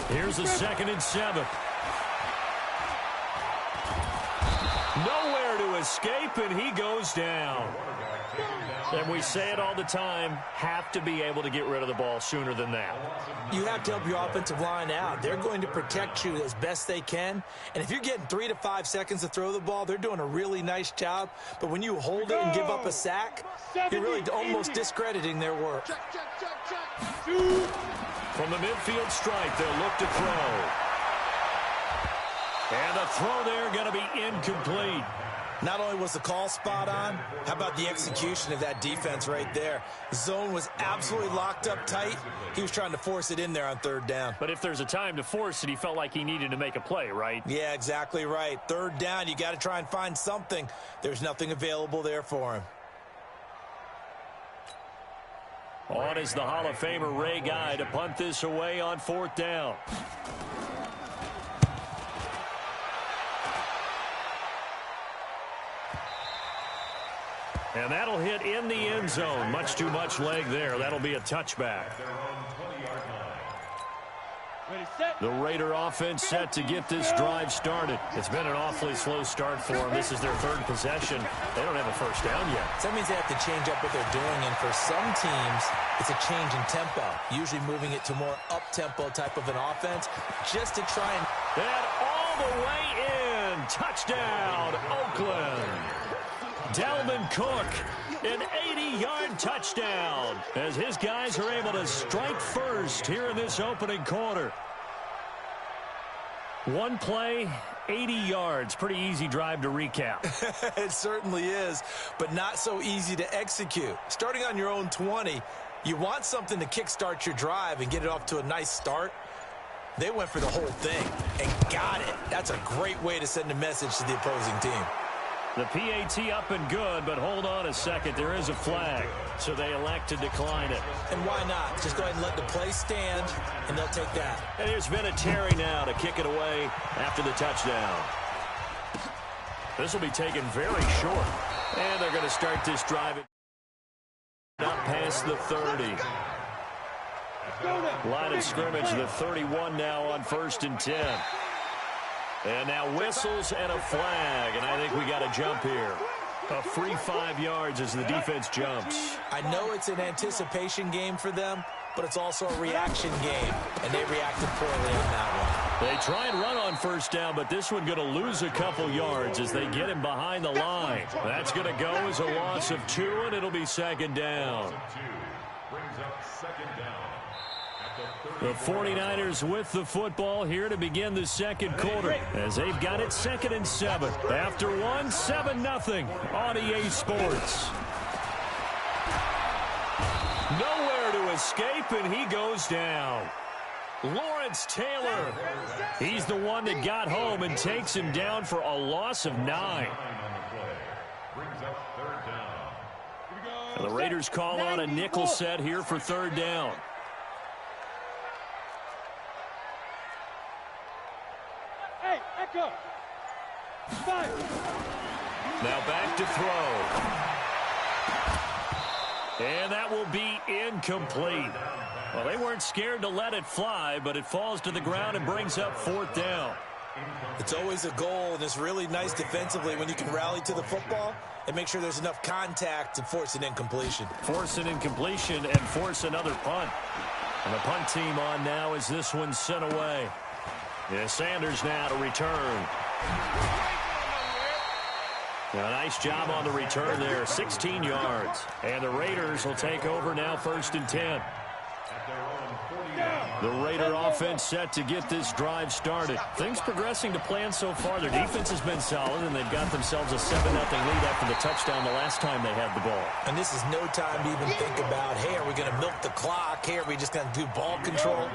Here's a 2nd and 7. Nowhere to escape, and he goes down. And we say it all the time, have to be able to get rid of the ball sooner than that. You have to help your offensive line out. They're going to protect you as best they can. And if you're getting 3 to 5 seconds to throw the ball, they're doing a really nice job. But when you hold it and give up a sack, you're really almost discrediting their work. From the midfield stripe, they'll look to throw. And the throw there going to be incomplete. Not only was the call spot on, how about the execution of that defense right there? The zone was absolutely locked up tight. He was trying to force it in there on 3rd down. But if there's a time to force it, he felt like he needed to make a play, right? Yeah, exactly right. 3rd down, you got to try and find something. There's nothing available there for him. On is the Hall of Famer Ray Guy to punt this away on 4th down. And that'll hit in the end zone. Much too much leg there. That'll be a touchback. The Raider offense set to get this drive started. It's been an awfully slow start for them. This is their 3rd possession. They don't have a 1st down yet. So that means they have to change up what they're doing, and for some teams, it's a change in tempo, usually moving it to more up-tempo type of an offense, just to try and... And all the way in. Touchdown, Oakland. Dalvin Cook, an 80-yard touchdown, as his guys are able to strike first here in this opening quarter. One play, 80 yards. Pretty easy drive to recap. It certainly is, but not so easy to execute. Starting on your own 20, you want something to kickstart your drive and get it off to a nice start. They went for the whole thing and got it. That's a great way to send a message to the opposing team. The PAT up and good, but hold on a second. There is a flag, so they elect to decline it. And why not? Just go ahead and let the play stand, and they'll take that. And there's been a Terry now to kick it away after the touchdown. This will be taken very short. And they're going to start this drive not past the 30. Line of scrimmage, the 31 now on 1st and 10. And now whistles and a flag, and I think we got a jump here. A free 5 yards as the defense jumps. I know it's an anticipation game for them, but it's also a reaction game, and they reacted poorly on that one. They try and run on 1st down, but this one going to lose a couple yards as they get him behind the line. That's going to go as a loss of 2, and it'll be 2nd down. The 49ers with the football here to begin the 2nd quarter as they've got it 2nd and 7. After 1, 7-0 on EA Sports. Nowhere to escape, and he goes down. Lawrence Taylor. He's the one that got home and takes him down for a loss of 9. And the Raiders call on a nickel set here for 3rd down. Now back to throw. And that will be incomplete. Well, they weren't scared to let it fly, but it falls to the ground and brings up 4th down. It's always a goal, and it's really nice defensively when you can rally to the football and make sure there's enough contact to force an incompletion. Force an incompletion and force another punt. And the punt team on now as this one's sent away. Yeah, Sanders now to return. A nice job on the return there, 16 yards. And the Raiders will take over now 1st and 10. The Raider offense set to get this drive started. Things progressing to plan so far. Their defense has been solid, and they've got themselves a 7-0 lead after the touchdown the last time they had the ball. And this is no time to even think about, hey, are we going to milk the clock? Hey, are we just going to do ball control?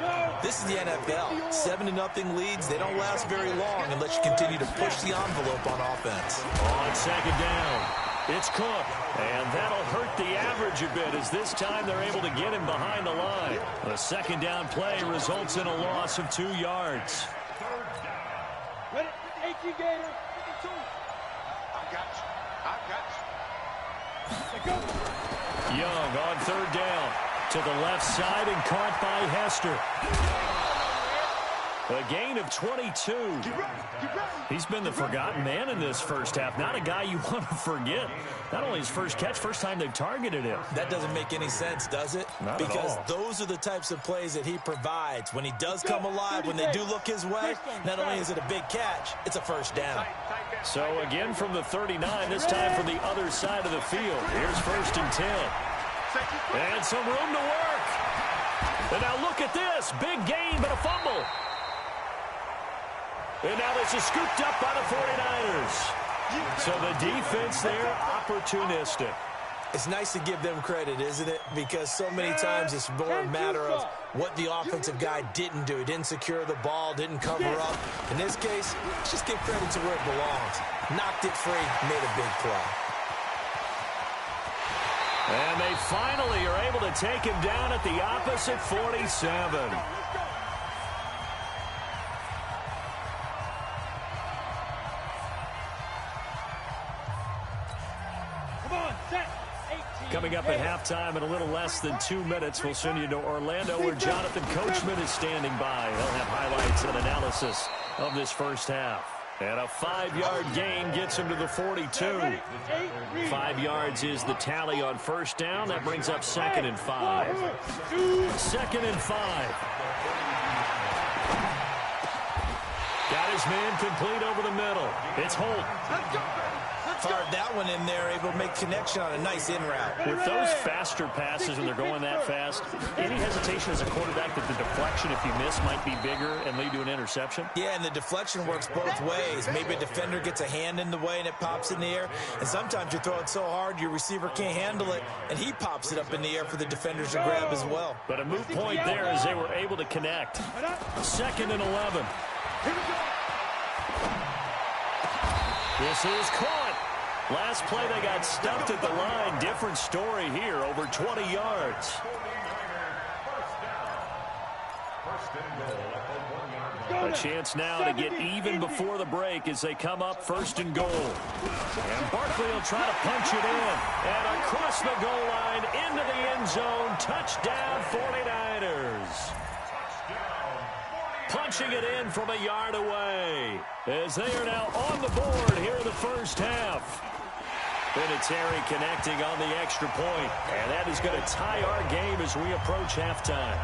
This is the NFL. 7-0 leads, they don't last very long unless you continue to push the envelope on offense. On 2nd down, it's Cook, and that'll hurt the average a bit as this time they're able to get him behind the line. The 2nd down play results in a loss of 2 yards. Ready? AQ Gator. I got you. Young on 3rd down to the left side and caught by Hester. A gain of 22. He's been the forgotten man in this first half. Not a guy you want to forget. Not only his first catch, first time they've targeted him. That doesn't make any sense, does it? Not because at all. Those are the types of plays that he provides. When he does come alive, when they do look his way, not only is it a big catch, it's a first down. So again from the 39, this time from the other side of the field. Here's 1st and 10. And some room to work. And now look at this. Big gain, but a fumble. And now this is scooped up by the 49ers. So the defense there, opportunistic. It's nice to give them credit, isn't it? Because so many times it's more a matter of what the offensive guy didn't do. He didn't secure the ball, didn't cover up. In this case, let's just give credit to where it belongs. Knocked it free, made a big play. And they finally are able to take him down at the opposite 47. Coming up at halftime in a little less than 2 minutes, we'll send you to Orlando where Jonathan Coachman is standing by. He'll have highlights and analysis of this first half. And a 5-yard gain gets him to the 42. 5 yards is the tally on first down. That brings up 2nd and 5. 2nd and 5. Got his man complete over the middle. It's Holt. Fired that one in there, able to make connection on a nice in route. With those faster passes and they're going that fast, any hesitation as a quarterback that the deflection, if you miss, might be bigger and lead to an interception? Yeah, and the deflection works both ways. Maybe a defender gets a hand in the way and it pops in the air. And sometimes you throw it so hard your receiver can't handle it, and he pops it up in the air for the defenders to grab as well. But a moot point there as they were able to connect. 2nd and 11. This is caught. Last play, they got stuffed at the line. Different story here, over 20 yards. A chance now to get even before the break as they come up 1st and goal. And Barkley will try to punch it in. And across the goal line, into the end zone. Touchdown, 49ers. Punching it in from a yard away as they are now on the board here in the first half. Vinatieri connecting on the extra point, and that is going to tie our game as we approach halftime.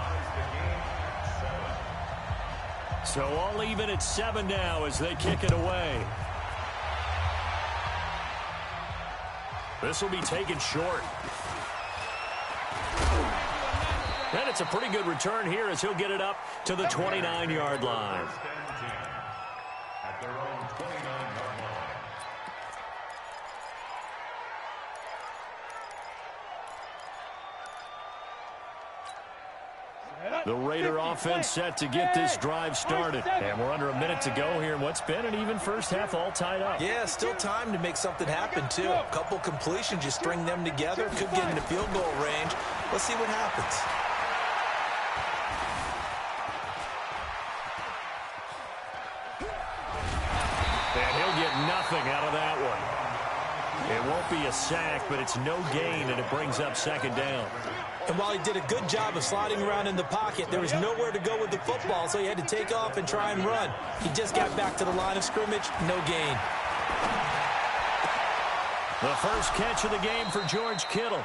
So all even at 7 now as they kick it away. This will be taken short. And it's a pretty good return here as he'll get it up to the 29-yard line. The Raider offense set to get this drive started. And we're under a minute to go here in what's been an even first half, all tied up. Yeah, still time to make something happen, too. A couple completions, you string them together, could get into field goal range. Let's see what happens. And he'll get nothing out of that one. It won't be a sack, but it's no gain, and it brings up 2nd down. And while he did a good job of sliding around in the pocket, there was nowhere to go with the football, so he had to take off and try and run. He just got back to the line of scrimmage, no gain. The first catch of the game for George Kittle.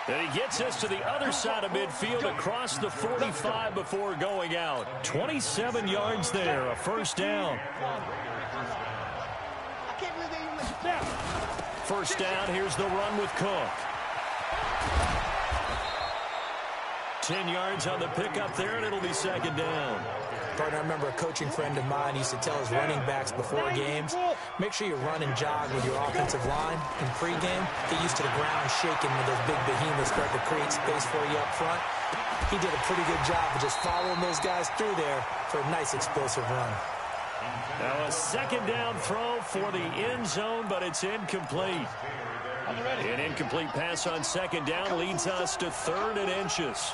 And he gets us to the other side of midfield across the 45 before going out. 27 yards there, a first down. First down, here's the run with Cook. 10 yards on the pickup there, and it'll be 2nd down. Partner, I remember a coaching friend of mine used to tell his running backs before games, make sure you run and jog with your offensive line in pregame. Get used to the ground shaking when those big behemoths start to create space for you up front. He did a pretty good job of just following those guys through there for a nice explosive run. Now a 2nd down throw for the end zone, but it's incomplete. An incomplete pass on 2nd down leads us to 3rd and inches.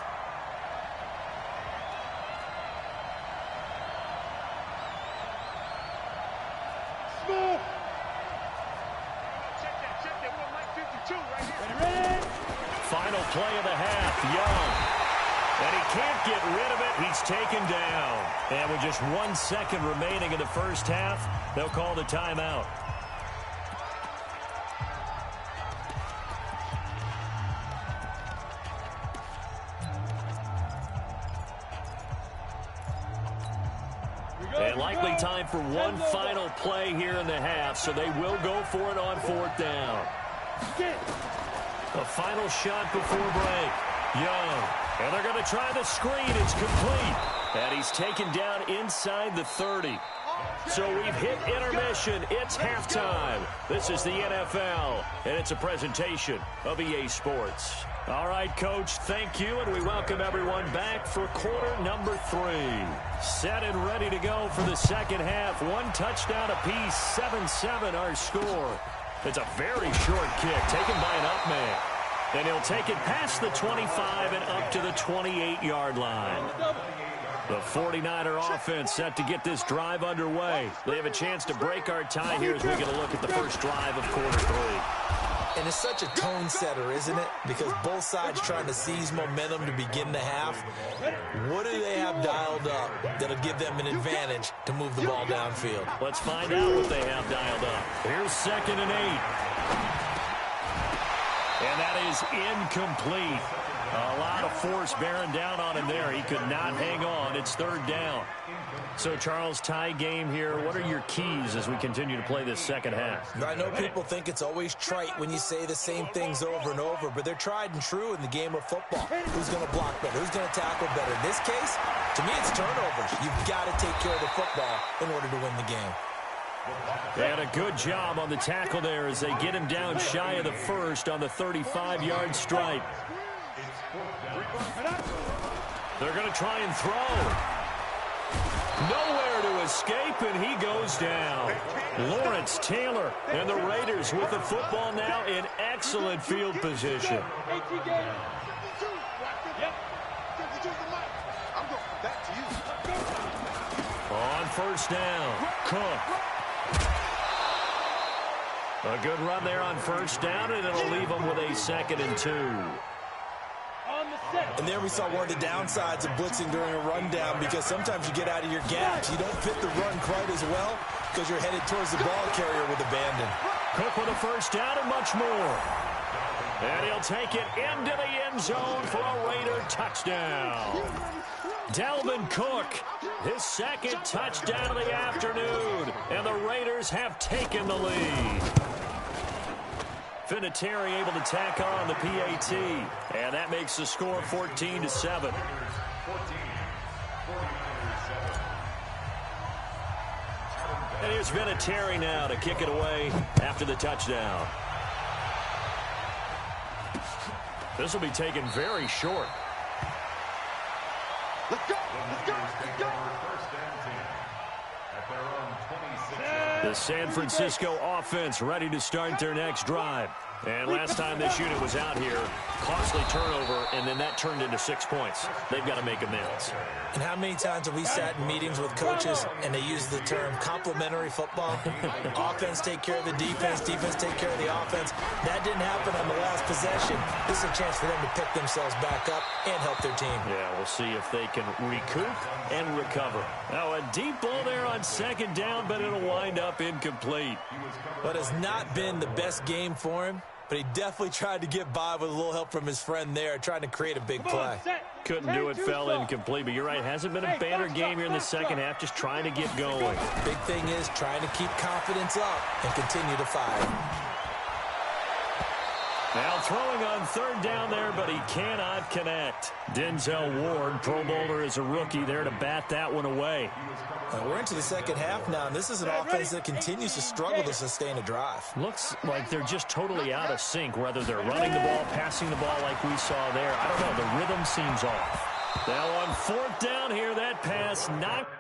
Final play of the half, Young. And he can't get rid of it. He's taken down. And with just 1 second remaining in the first half, they'll call the timeout. And likely time for one final play here in the half, so they will go for it on 4th down. A final shot before break. Young. And they're going to try the screen. It's complete. And he's taken down inside the 30. So we've hit intermission. It's halftime. This is the NFL, and it's a presentation of EA Sports. All right, Coach, thank you, and we welcome everyone back for quarter number 3. Set and ready to go for the second half. 1 touchdown apiece, 7-7 our score. It's a very short kick taken by an up man. And he'll take it past the 25 and up to the 28-yard line. The 49er offense set to get this drive underway. They have a chance to break our tie here as we get a look at the first drive of quarter 3. And it's such a tone setter, isn't it? Because both sides trying to seize momentum to begin the half. What do they have dialed up that'll give them an advantage to move the ball downfield? Let's find out what they have dialed up. Here's 2nd and 8. And that is incomplete. A lot of force bearing down on him there. He could not hang on. It's 3rd down. So, Charles, tie game here. What are your keys as we continue to play this second half? I know people think it's always trite when you say the same things over and over, but they're tried and true in the game of football. Who's going to block better? Who's going to tackle better? In this case, to me, it's turnovers. You've got to take care of the football in order to win the game. They had a good job on the tackle there as they get him down shy of the first on the 35-yard stripe. They're going to try and throw. Nowhere to escape, and he goes down. Lawrence Taylor and the Raiders with the football now in excellent field position. On 1st down, Cook. A good run there on 1st down, and it'll leave them with a 2nd and 2. And there we saw one of the downsides of blitzing during a rundown, because sometimes you get out of your gaps. You don't fit the run quite as well because you're headed towards the ball carrier with abandon. Cook with a 1st down and much more. And he'll take it into the end zone for a Raider touchdown. Dalvin Cook, his 2nd touchdown of the afternoon, and the Raiders have taken the lead. Vinatieri able to tack on the PAT, and that makes the score 14-7. And here's Vinatieri now to kick it away after the touchdown. This will be taken very short. Let's go! Let's go! Let's go! The San Francisco offense ready to start their next drive. And last time this unit was out here, costly turnover, and then that turned into 6 points. They've got to make amends. And how many times have we sat in meetings with coaches and they use the term complementary football? Offense take care of the defense, defense take care of the offense. That didn't happen on the last possession. This is a chance for them to pick themselves back up and help their team. Yeah, we'll see if they can recoup and recover. Now, a deep ball there on 2nd down, but it'll wind up incomplete. But it's not been the best game for him, but he definitely tried to get by with a little help from his friend there, trying to create a big play. Couldn't do it, fell incomplete, but you're right, hasn't been a banner game here in the second half, just trying to get going. Big thing is trying to keep confidence up and continue to fire. Now throwing on 3rd down there, but he cannot connect. Denzel Ward, Pro Bowler, is a rookie there to bat that one away. We're into the second half now, and this is an offense that continues to struggle to sustain a drive. Looks like they're just totally out of sync, whether they're running the ball, passing the ball like we saw there. I don't know, the rhythm seems off. Now on 4th down here, that pass knocked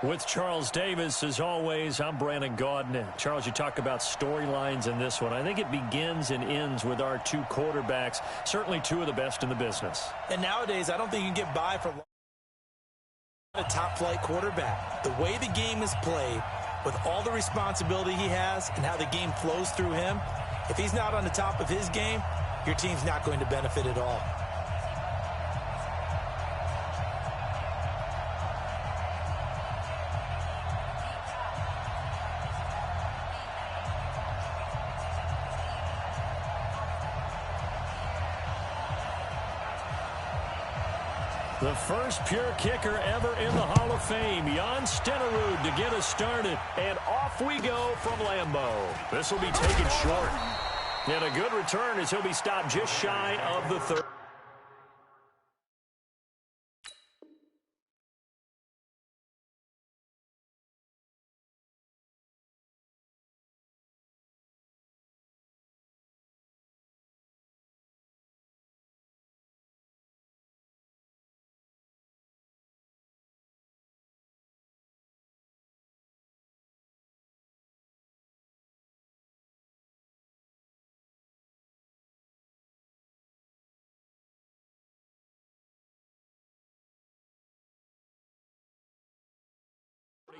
With Charles Davis, as always, I'm Brandon Gaudin. Charles, you talk about storylines in this one. I think it begins and ends with our two quarterbacks, certainly two of the best in the business. And nowadays, I don't think you can get by for a top-flight quarterback. The way the game is played, with all the responsibility he has and how the game flows through him, if he's not on the top of his game, your team's not going to benefit at all. The first pure kicker ever in the Hall of Fame, Jan Stenerud, to get us started. And off we go from Lambeau. This will be taken short. And a good return as he'll be stopped just shy of the 30.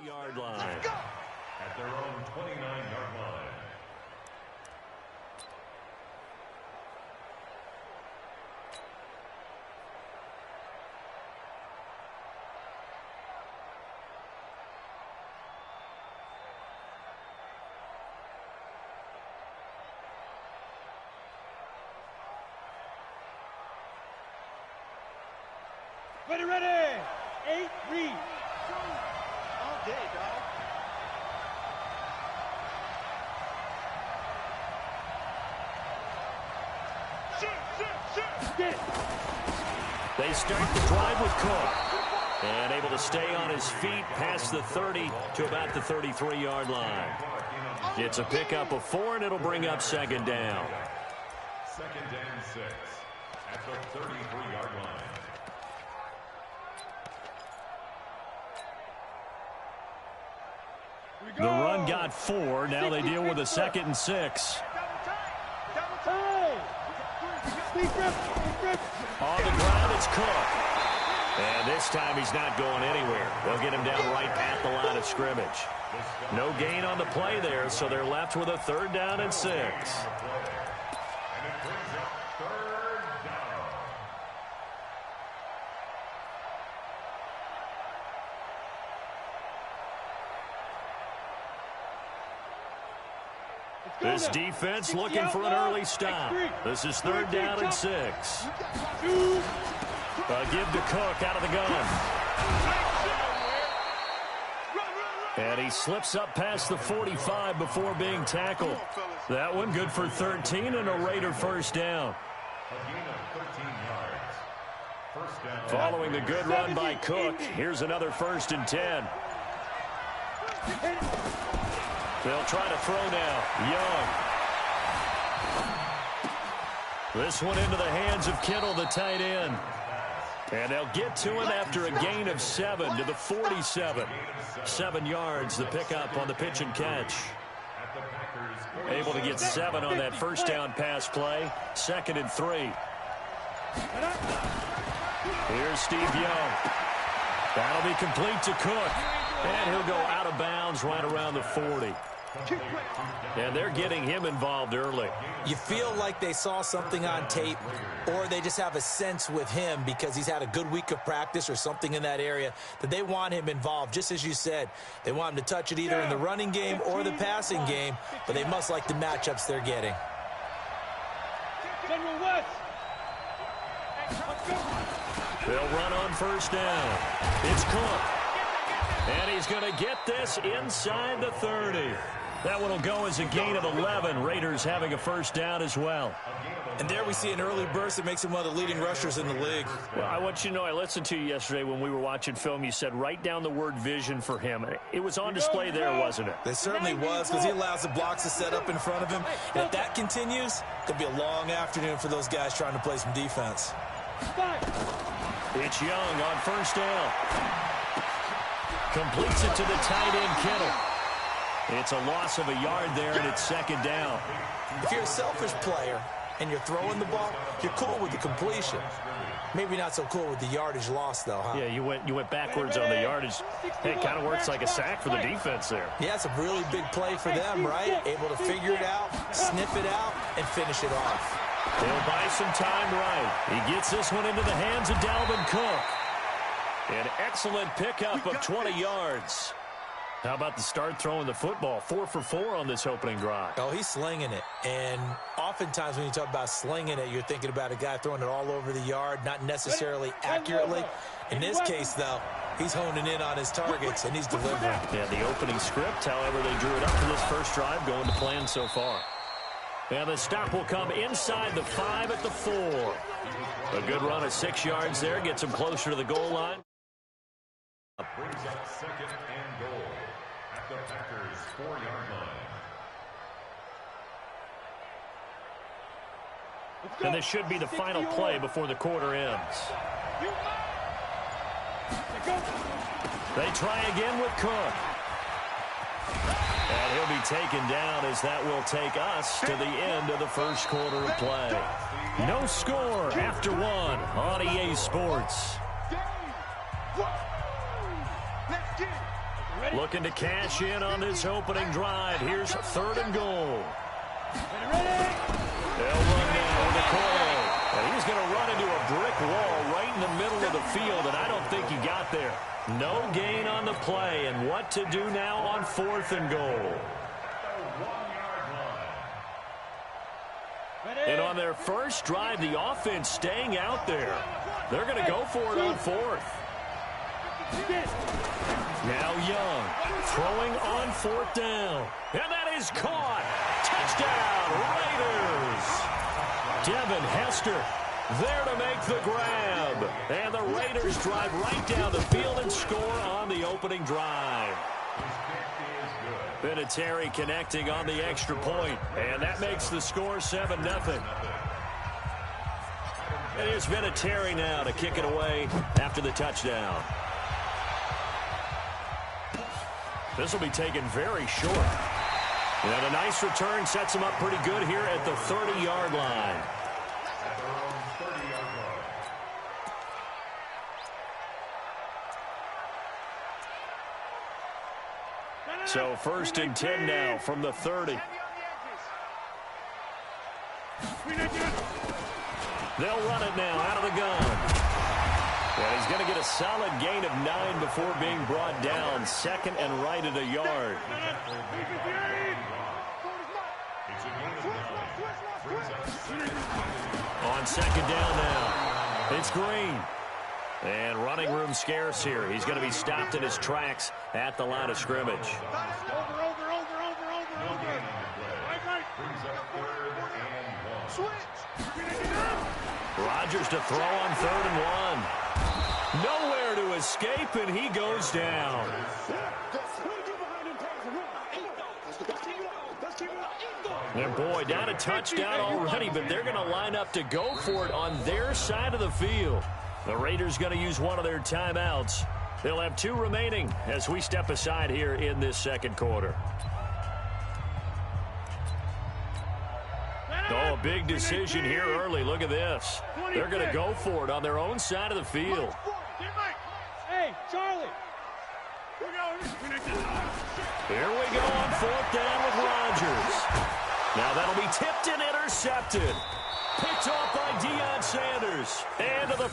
Yard line. At their own 29-yard line. Ready. 8 read. All day, dog. They start the drive with Cook. And able to stay on his feet past the 30 to about the 33-yard line. It's a pickup of 4, and it'll bring up second down. Second and 6 at the 33-yard line. The run got 4. Now they deal with a 2nd and 6. On the ground, it's Cook. And this time he's not going anywhere. They'll get him down right at the line of scrimmage. No gain on the play there, so they're left with a 3rd down and 6. This defense looking for an early stop. This is 3rd down and 6. A give to Cook out of the gun. And he slips up past the 45 before being tackled. That one good for 13 and a Raider first down. Following the good run by Cook, here's another 1st and 10. They'll try to throw now. Young. This one into the hands of Kittle, the tight end. And they'll get to him after a gain of 7 to the 47. 7 yards, the pickup on the pitch and catch. Able to get 7 on that first down pass play. 2nd and 3. Here's Steve Young. That'll be complete to Cook. And he'll go out of bounds right around the 40. And they're getting him involved early. You feel like they saw something on tape, or they just have a sense with him because he's had a good week of practice or something in that area that they want him involved. Just as you said, they want him to touch it either in the running game or the passing game, but they must like the matchups they're getting. They'll run on first down. It's Cook. And he's going to get this inside the 30. That one will go as a gain of 11. Raiders having a first down as well. And there we see an early burst that makes him one of the leading rushers in the league. Well, I want you to know, I listened to you yesterday when we were watching film. You said write down the word vision for him. It was on display there, wasn't it? It certainly was, because he allows the blocks to set up in front of him. And if that continues, it'll be a long afternoon for those guys trying to play some defense. It's Young on first down. Completes it to the tight end, Kittle. It's a loss of a yard there, and it's second down. If you're a selfish player and you're throwing the ball, you're cool with the completion. Maybe not so cool with the yardage loss, though, huh? Yeah, you went backwards on the yardage. Hey, it kind of works like a sack for the defense there. Yeah, it's a really big play for them, right? Able to figure it out, sniff it out, and finish it off. He'll buy some time right. He gets this one into the hands of Dalvin Cook. An excellent pickup of 20 yards. How about the start throwing the football? 4 for 4 on this opening drive. Oh, he's slinging it. And oftentimes when you talk about slinging it, you're thinking about a guy throwing it all over the yard, not necessarily accurately. In this case, though, he's honing in on his targets, and he's delivering. Yeah, the opening script, however, they drew it up for this first drive, going to plan so far. And the stop will come inside the 5 at the 4. A good run of 6 yards there, gets him closer to the goal line. Brings up second and goal at the Packers' 4-yard line. And this should be the final play before the quarter ends. They try again with Cook. And he'll be taken down as that will take us to the end of the first quarter of play. No score after 1 on EA Sports. Looking to cash in on this opening drive. Here's 3rd and goal. They'll run down with a call. And he's going to run into a brick wall right in the middle of the field, and I don't think he got there. No gain on the play, and what to do now on 4th and goal. And on their first drive, the offense staying out there. They're going to go for it on 4th. Now Young, throwing on 4th down. And that is caught. Touchdown, Raiders. Devin Hester there to make the grab. And the Raiders drive right down the field and score on the opening drive. Vinatieri connecting on the extra point. And that makes the score 7-0. It is Vinatieri now to kick it away after the touchdown. This will be taken very short. And a nice return sets him up pretty good here at the 30-yard line. So 1st and 10 now from the 30. They'll run it now out of the gun. And he's going to get a solid gain of 9 before being brought down. 2nd and right at a yard. On 2nd down now. It's Green. And running room scarce here. He's going to be stopped in his tracks at the line of scrimmage. Rodgers to throw on 3rd and 1. Nowhere to escape, and he goes down. And boy, down a touchdown already, but they're going to line up to go for it on their side of the field. The Raiders going to use one of their timeouts. They'll have 2 remaining as we step aside here in this second quarter. Oh, a big decision here early. Look at this. They're going to go for it on their own side of the field. Hey, Charlie. Here we go on 4th down with Rodgers. Now that'll be tipped and intercepted. Picked off by Deion Sanders. And to the...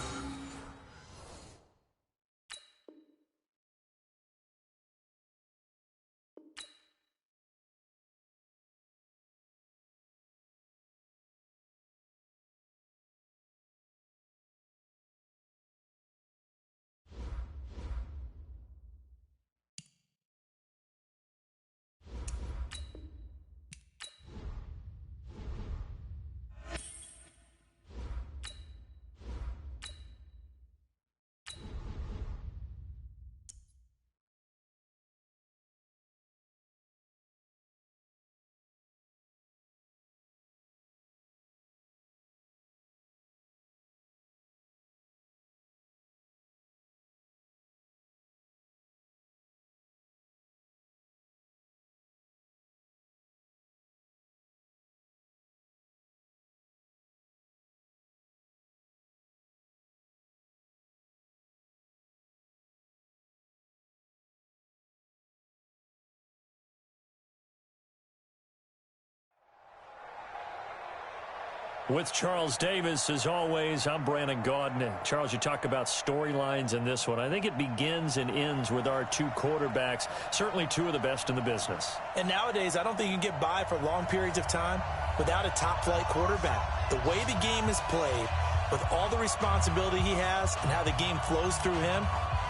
With Charles Davis, as always, I'm Brandon Gaudin. Charles, you talk about storylines in this one. I think it begins and ends with our two quarterbacks, certainly two of the best in the business. And nowadays, I don't think you can get by for long periods of time without a top-flight quarterback. The way the game is played, with all the responsibility he has and how the game flows through him,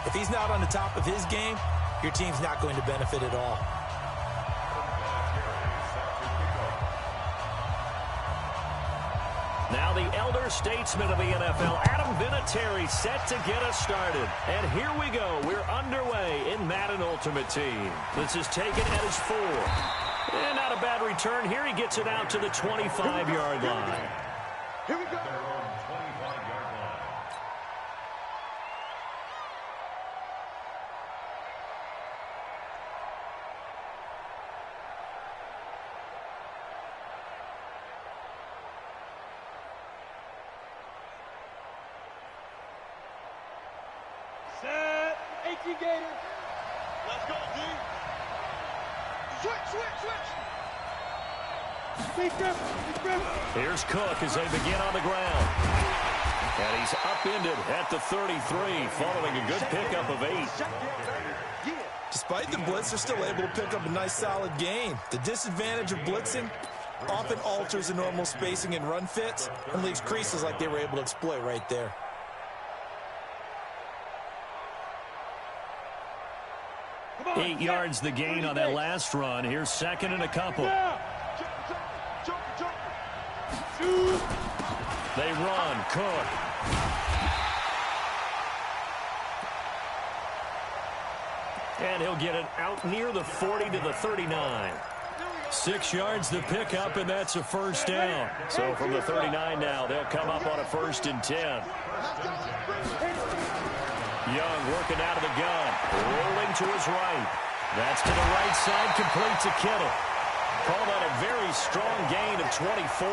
if he's not on the top of his game, your team's not going to benefit at all. Now the elder statesman of the NFL, Adam Vinatieri, set to get us started. And here we go. We're underway in Madden Ultimate Team. This is taken at his 4. And not a bad return. Here he gets it out to the 25-yard line. Here we go. Set. 18 Gators. Let's go, D. Switch. Here's Cook as they begin on the ground. And he's upended at the 33, following a good pickup of 8. Despite the blitz, they're still able to pick up a nice solid gain. The disadvantage of blitzing often alters the normal spacing and run fits and leaves creases like they were able to exploit right there. On, 8 yards the gain on that last run. Here's second and a couple. They run. Cook. And he'll get it out near the 40 to the 39. 6 yards the pickup, and that's a first down. So from the 39 now, they'll come up on a 1st and 10. Young working out of the gun. Rolling to his right. That's to the right side, complete to Kittle. Call that a very strong gain of 24.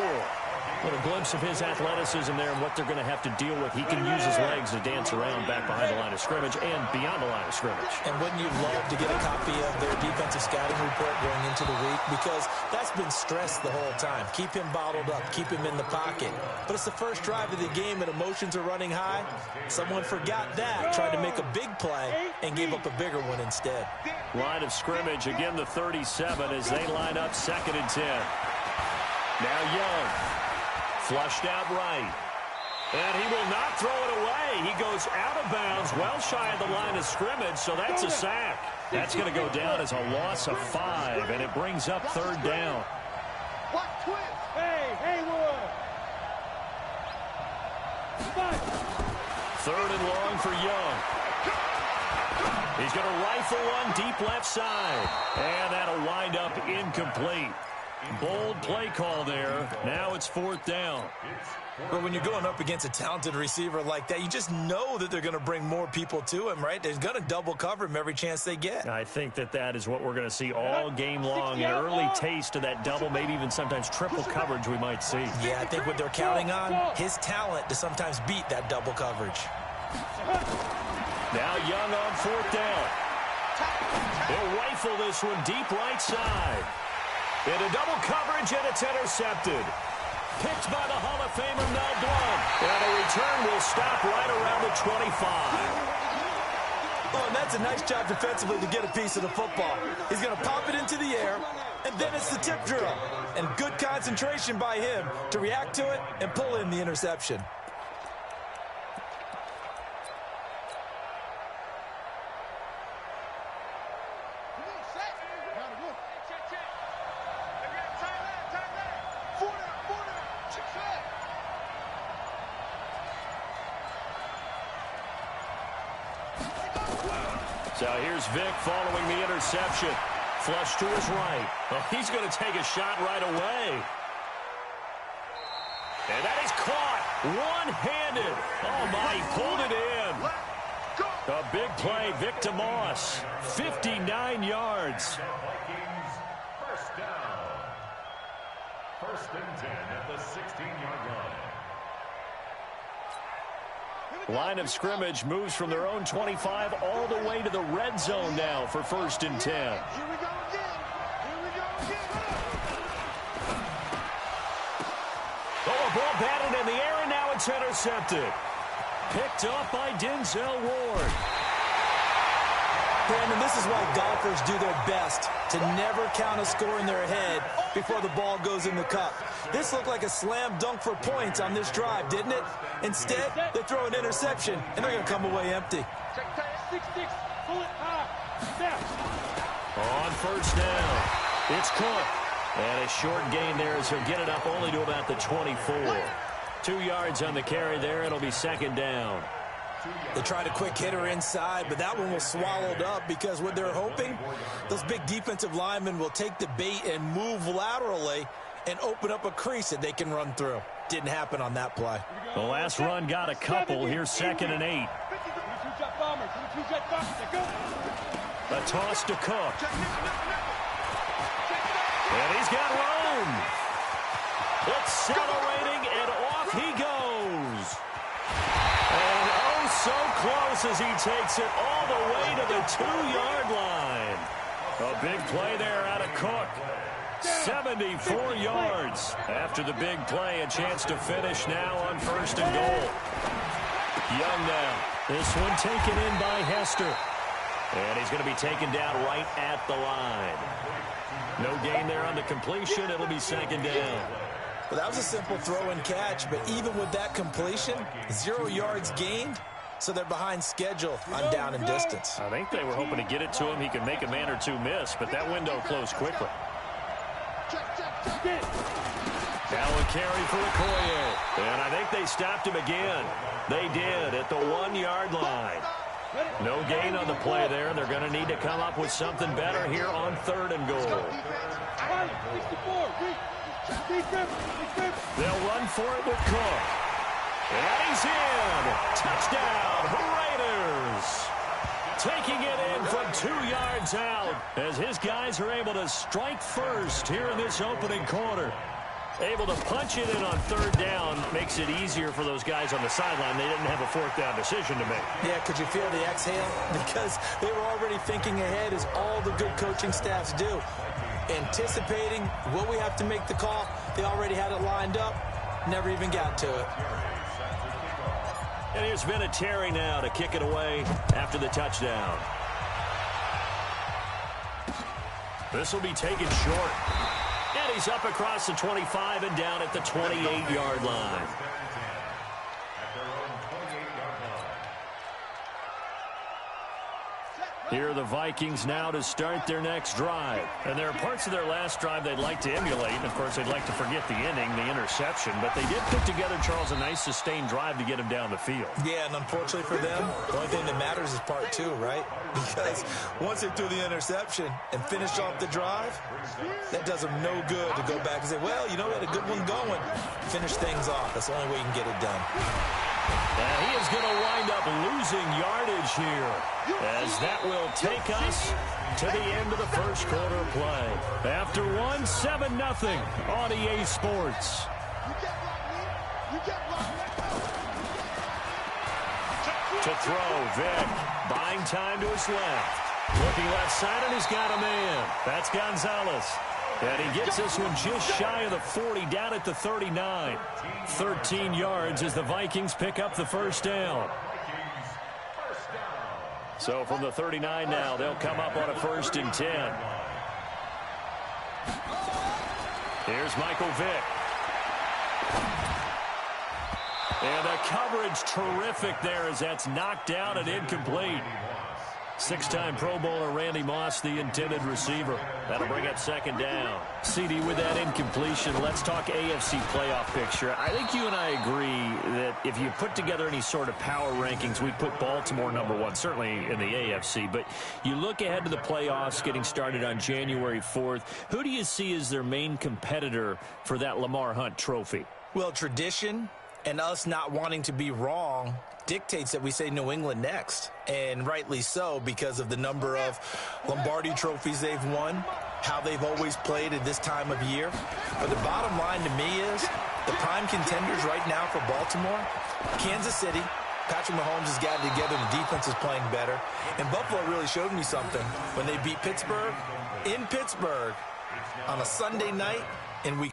What a glimpse of his athleticism there and what they're going to have to deal with. He can use his legs to dance around back behind the line of scrimmage and beyond the line of scrimmage. And wouldn't you love to get a copy of their defensive scouting report going into the week? Because that's been stressed the whole time. Keep him bottled up. Keep him in the pocket. But it's the first drive of the game and emotions are running high. Someone forgot that, tried to make a big play, and gave up a bigger one instead. Line of scrimmage, again the 37 as they line up 2nd and 10. Now Young. Flushed out right. And he will not throw it away. He goes out of bounds, well shy of the line of scrimmage, so that's a sack. That's going to go down as a loss of 5, and it brings up 3rd down. Hey, Haywood. 3rd and long for Young. He's going to rifle one deep left side. And that'll wind up incomplete. Bold play call there. Now it's 4th down. But when you're going up against a talented receiver like that, you just know that they're going to bring more people to him, right? They're going to double cover him every chance they get. I think that is what we're going to see all game long. An early taste of that double, maybe even sometimes triple coverage we might see. Yeah, I think what they're counting on, his talent to sometimes beat that double coverage. Now Young on 4th down. He'll rifle this one deep right side. Into double coverage, and it's intercepted. Picked by the Hall of Famer Mel Blount. And a return will stop right around the 25. Oh, and that's a nice job defensively to get a piece of the football. He's going to pop it into the air, and then it's the tip drill. And good concentration by him to react to it and pull in the interception. So here's Vic following the interception. Flush to his right. Well, he's going to take a shot right away. And that is caught one-handed. Oh, my, he pulled it in. A big play, Vic to Moss. 59 yards. First down. 1st and 10 at the 16-yard line. Line of scrimmage moves from their own 25 all the way to the red zone now for 1st and 10. Here we go again. Here we go again. Oh, a ball batted in the air, and now it's intercepted. Picked up by Denzel Ward. Brandon, this is why golfers do their best to never count a score in their head before the ball goes in the cup. This looked like a slam dunk for points on this drive, didn't it? Instead, they throw an interception, and they're going to come away empty. 6-6, pull it high. On first down, it's Cook. And a short gain there as he'll get it up only to about the 24. 2 yards on the carry there. It'll be second down. They tried a quick hitter inside, but that one was swallowed up because what they're hoping, those big defensive linemen will take the bait and move laterally and open up a crease that they can run through. Didn't happen on that play. The last run got a couple. Here's 2nd and 8. A toss to Cook. And he's got room. Accelerating, and off he goes. And oh, so close as he takes it all the way to the 2-yard line. A big play there out of Cook. 74 yards. After the big play, a chance to finish now on 1st and goal. Young now. This one taken in by Hester. And he's going to be taken down right at the line. No gain there on the completion. It'll be 2nd down. Well, that was a simple throw and catch, but even with that completion, 0 yards gained, so they're behind schedule on down and distance. I think they were hoping to get it to him. He could make a man or two miss, but that window closed quickly. Now a carry for Okoye. And I think they stopped him again. They did at the 1-yard line. No gain on the play there. They're going to need to come up with something better here on 3rd and goal. They'll run for it with Cook. And he's in. Touchdown, Raiders. Taking it in from 2 yards out as his guys are able to strike first here in this opening quarter. Able to punch it in on 3rd down makes it easier for those guys on the sideline. They didn't have a 4th down decision to make. Yeah, could you feel the exhale? Because they were already thinking ahead, as all the good coaching staffs do. Anticipating, will we have to make the call? They already had it lined up. Never even got to it. And here's Vinatieri now to kick it away after the touchdown. This will be taken short. And he's up across the 25 and down at the 28-yard line. Here are the Vikings now to start their next drive. And there are parts of their last drive they'd like to emulate. And, of course, they'd like to forget the inning, the interception. But they did put together, Charles, a nice sustained drive to get him down the field. Yeah, and unfortunately for them, the only thing that matters is part 2, right? Because once they threw the interception and finished off the drive, that does them no good to go back and say, well, you know, we had a good one going. Finish things off. That's the only way you can get it done. And he is going to wind up losing yardage here, as that will take us to the end of the first quarter of play. After 7-0 on EA Sports. To throw, Vic, buying time to his left. Looking left side, and he's got a man. That's Gonzalez. And he gets this one just shy of the 40, down at the 39. 13 yards as the Vikings pick up the first down. So from the 39 now, they'll come up on a 1st and 10. Here's Michael Vick. And the coverage terrific there as that's knocked down and incomplete. 6-time Pro Bowler Randy Moss, the intended receiver. That'll bring up 2nd down. CD, with that incompletion, let's talk AFC playoff picture. I think you and I agree that if you put together any sort of power rankings, we'd put Baltimore #1, certainly in the AFC. But you look ahead to the playoffs getting started on January 4th. Who do you see as their main competitor for that Lamar Hunt trophy? Well, tradition and us not wanting to be wrong dictates that we say New England next, and rightly so, because of the number of Lombardi trophies they've won, how they've always played at this time of year. But the bottom line to me is the prime contenders right now for Baltimore, Kansas City. Patrick Mahomes has got it together. The defense is playing better. And Buffalo really showed me something when they beat Pittsburgh in Pittsburgh on a Sunday night in week.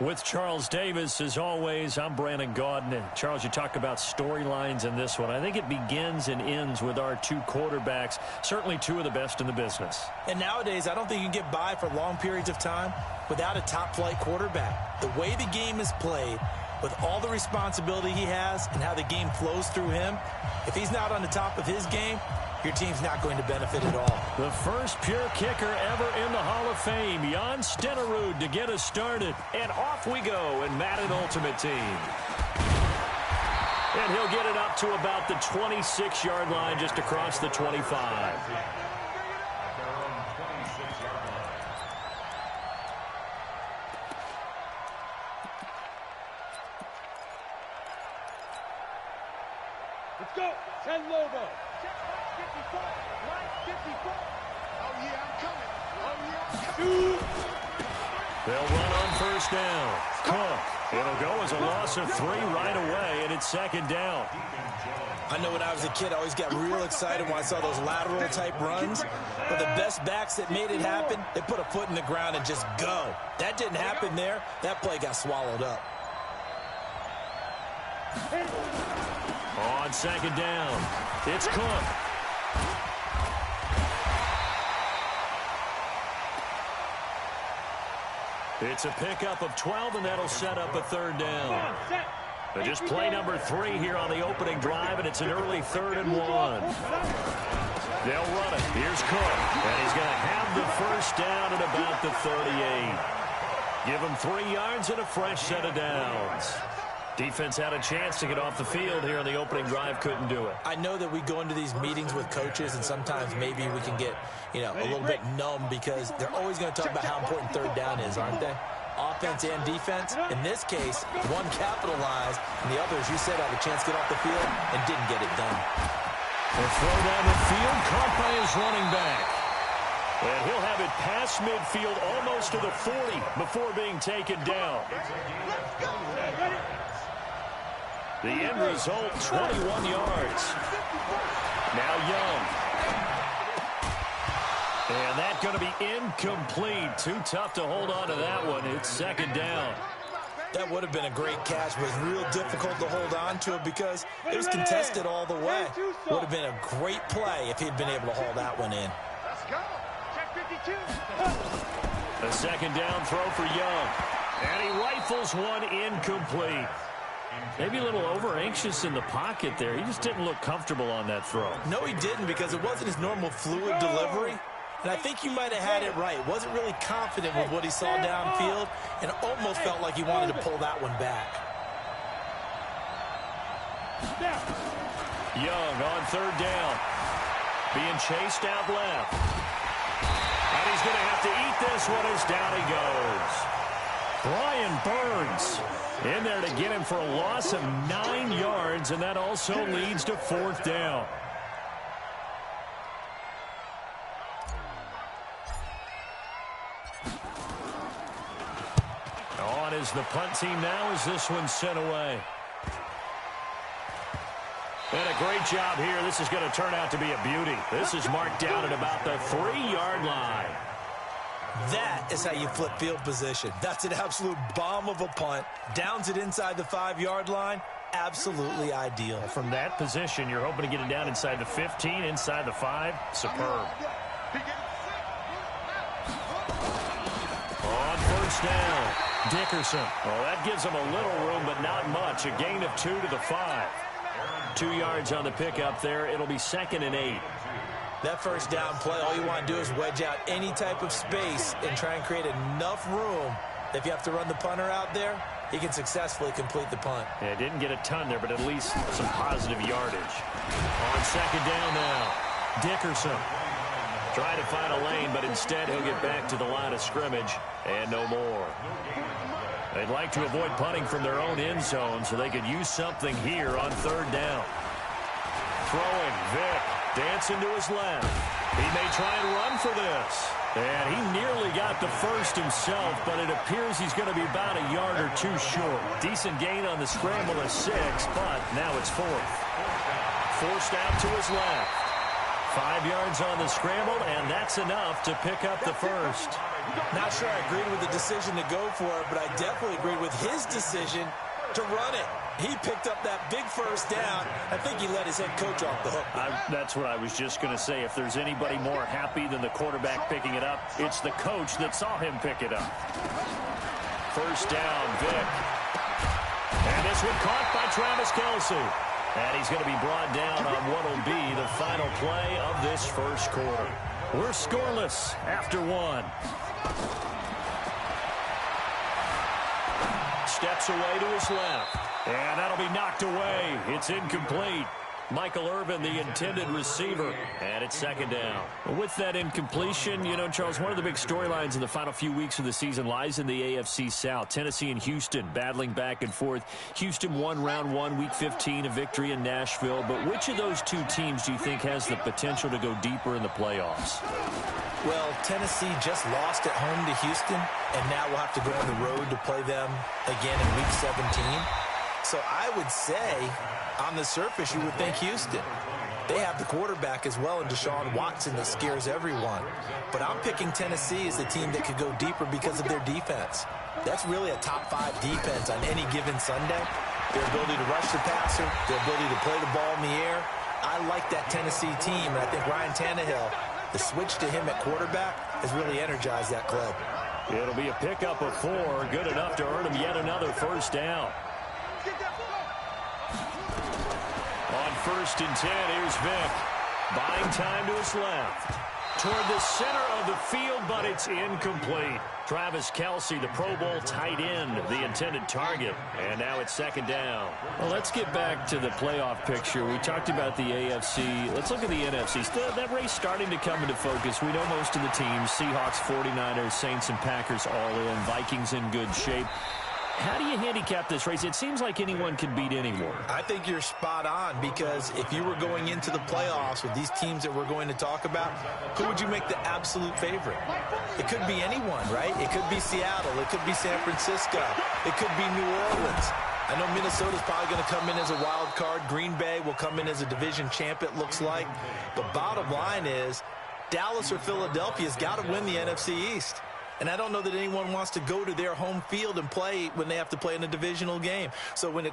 With Charles Davis, as always, I'm Brandon Gaudin. Charles, you talk about storylines in this one. I think it begins and ends with our two quarterbacks, certainly two of the best in the business. And nowadays, I don't think you can get by for long periods of time without a top-flight quarterback. The way the game is played, with all the responsibility he has and how the game flows through him, if he's not on the top of his game, your team's not going to benefit at all. The first pure kicker ever in the Hall of Fame, Jan Stenerud, to get us started. And off we go in Madden Ultimate Team. And he'll get it up to about the 26-yard line, just across the 25. Let's go. 10 Lobo. They'll run on first down. Cook. It'll go as a loss of 3 right away, and it's second down. I know when I was a kid, I always got real excited when I saw those lateral-type runs. But the best backs that made it happen, they put a foot in the ground and just go. That didn't happen there. That play got swallowed up. On second down, it's Cook. It's a pickup of 12, and that'll set up a third down. But just play number 3 here on the opening drive, and it's an early 3rd and 1. They'll run it. Here's Cook, and he's going to have the first down at about the 38. Give him 3 yards and a fresh set of downs. Defense had a chance to get off the field here on the opening drive, couldn't do it. I know that we go into these meetings with coaches, and sometimes maybe we can get, a little bit numb because they're always going to talk about how important third down is, aren't they? Offense and defense. In this case, one capitalized, and the other, as you said, had a chance to get off the field and didn't get it done. The throw down the field, caught by his running back. And he'll have it past midfield almost to the 40 before being taken down. The end result, 21 yards. Now Young. And that's going to be incomplete. Too tough to hold on to that one. It's second down. That would have been a great catch, but it was real difficult to hold on to it because it was contested all the way. Would have been a great play if he'd been able to haul that one in. Let's go. Check 52. A second down throw for Young. And he rifles one incomplete. Maybe a little over-anxious in the pocket there. He just didn't look comfortable on that throw. No, he didn't, because it wasn't his normal fluid delivery. And I think you might have had it right. Wasn't really confident with what he saw downfield and almost felt like he wanted to pull that one back. Young on third down. Being chased out left. And he's going to have to eat this one as down he goes. Brian Burns in there to get him for a loss of 9 yards, and that also leads to fourth down. On is the punt team now as this one's sent away. And a great job here. This is going to turn out to be a beauty. This is marked down at about the 3-yard line. That is how you flip field position. That's an absolute bomb of a punt. Downs it inside the 5-yard line. Absolutely ideal. From that position, you're hoping to get it down inside the 15, inside the 5. Superb. On first down, Dickerson. Well, that gives him a little room, but not much. A gain of 2 to the 5. 2 yards on the pickup there. It'll be 2nd and 8. That first down play, all you want to do is wedge out any type of space and try and create enough room. If you have to run the punter out there, he can successfully complete the punt. Yeah, didn't get a ton there, but at least some positive yardage. On second down now, Dickerson. Trying to find a lane, but instead he'll get back to the line of scrimmage and no more. They'd like to avoid punting from their own end zone so they could use something here on third down. Throwing, Vick. Dancing to his left. He may try and run for this. And he nearly got the first himself, but it appears he's going to be about a yard or 2 short. Decent gain on the scramble of 6, but now it's 4th. Forced out to his left. 5 yards on the scramble, and that's enough to pick up the first. Not sure I agreed with the decision to go for it, but I definitely agreed with his decision to run it. He picked up that big first down. I think he let his head coach off the hook. That's what I was just going to say. If there's anybody more happy than the quarterback picking it up, it's the coach that saw him pick it up. First down, Vic. And this one caught by Travis Kelce. And he's going to be brought down on what will be the final play of this first quarter. We're scoreless after one. Steps away to his left. And that'll be knocked away. It's incomplete. Michael Irvin, the intended receiver, and it's second down. With that incompletion, you know, Charles, one of the big storylines in the final few weeks of the season lies in the AFC South. Tennessee and Houston battling back and forth. Houston won round one, week 15, a victory in Nashville. But which of those two teams do you think has the potential to go deeper in the playoffs? Well, Tennessee just lost at home to Houston, and now we'll have to go on the road to play them again in week 17. So I would say, on the surface, you would think Houston. They have the quarterback as well in Deshaun Watson that scares everyone. But I'm picking Tennessee as the team that could go deeper because of their defense. That's really a top 5 defense on any given Sunday. Their ability to rush the passer, their ability to play the ball in the air. I like that Tennessee team, and I think Ryan Tannehill, the switch to him at quarterback, has really energized that club. It'll be a pickup of 4, good enough to earn him yet another first down. On 1st and 10, here's Vic. Buying time to his left. Toward the center of the field, but it's incomplete. Travis Kelce, the Pro Bowl tight end, the intended target. And now it's second down. Well, let's get back to the playoff picture. We talked about the AFC. Let's look at the NFC. That race starting to come into focus. We know most of the teams. Seahawks, 49ers, Saints, and Packers all in. Vikings in good shape. How do you handicap this race? It seems like anyone can beat anyone. I think you're spot on, because if you were going into the playoffs with these teams that we're going to talk about, who would you make the absolute favorite? It could be anyone, right? It could be Seattle. It could be San Francisco. It could be New Orleans. I know Minnesota's probably going to come in as a wild card. Green Bay will come in as a division champ, it looks like. The bottom line is Dallas or Philadelphia's got to win the NFC East. And I don't know that anyone wants to go to their home field and play when they have to play in a divisional game. So when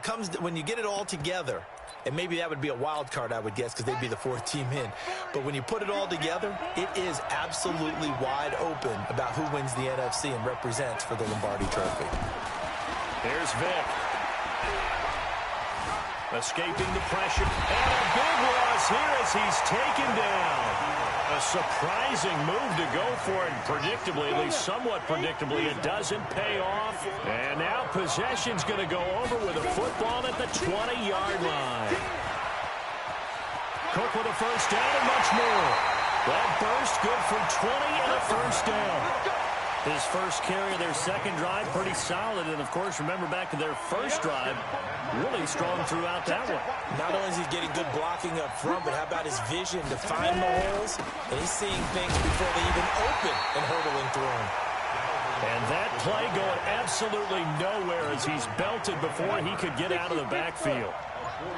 you get it all together, and maybe that would be a wild card, I would guess, because they'd be the 4th team in. But when you put it all together, it is absolutely wide open about who wins the NFC and represents for the Lombardi Trophy. Here's Vic. Escaping the pressure. And a big loss here as he's taken down. A surprising move to go for it, predictably, at least somewhat predictably. It doesn't pay off. And now possession's going to go over with a football at the 20-yard line. Cook with a first down and much more. That burst good for 20 and a first down. His first carry of their second drive, pretty solid. And, of course, remember back to their first drive, really strong throughout that one. Not only is he getting good blocking up front, but how about his vision to find the holes? And he's seeing things before they even open and hurdling through them. And that play going absolutely nowhere as he's belted before he could get out of the backfield.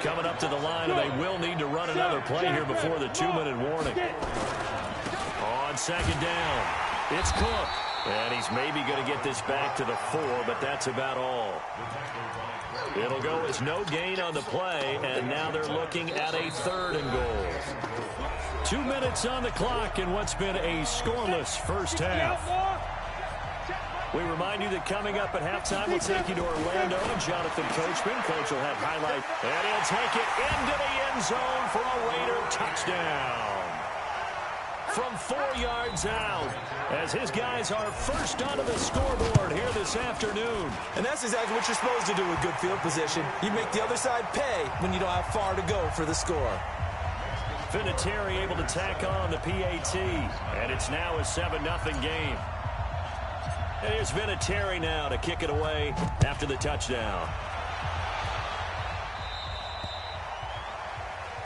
Coming up to the line, and they will need to run another play here before the 2-minute warning. On second down, it's Cook. And he's maybe going to get this back to the 4, but that's about all. It'll go as no gain on the play, and now they're looking at a 3rd and goal. 2 minutes on the clock in what's been a scoreless first half. We remind you that coming up at halftime, we'll take you to Orlando and Jonathan Coachman. Coach will have highlight, and he'll take it into the end zone for a Raider touchdown. From 4 yards out, as his guys are first onto the scoreboard here this afternoon. And that's exactly what you're supposed to do with good field position. You make the other side pay when you don't have far to go for the score. Vinatieri able to tack on the PAT, and it's now a 7-0 game. And here's Vinatieri now to kick it away after the touchdown.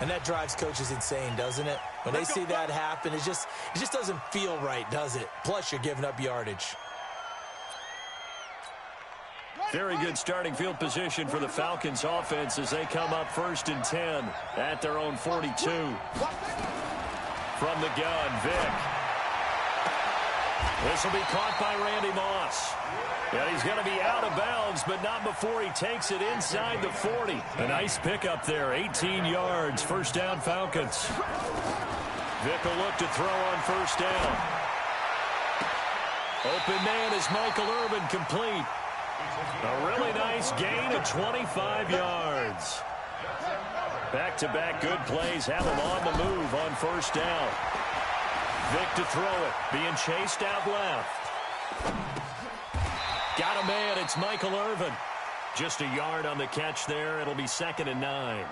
And that drives coaches insane, doesn't it? When they see that happen, it just doesn't feel right, does it? Plus, you're giving up yardage. Very good starting field position for the Falcons offense as they come up 1st and 10 at their own 42. From the gun, Vic. This will be caught by Randy Moss. And he's going to be out of bounds, but not before he takes it inside the 40. A nice pickup there, 18 yards, first down Falcons. Vick will look to throw on first down. Open man is Michael Irvin, complete. A really nice gain of 25 yards. Back-to-back good plays have him on the move on first down. Vick to throw it, being chased out left. Got a man, it's Michael Irvin. Just a yard on the catch there. It'll be 2nd and 9.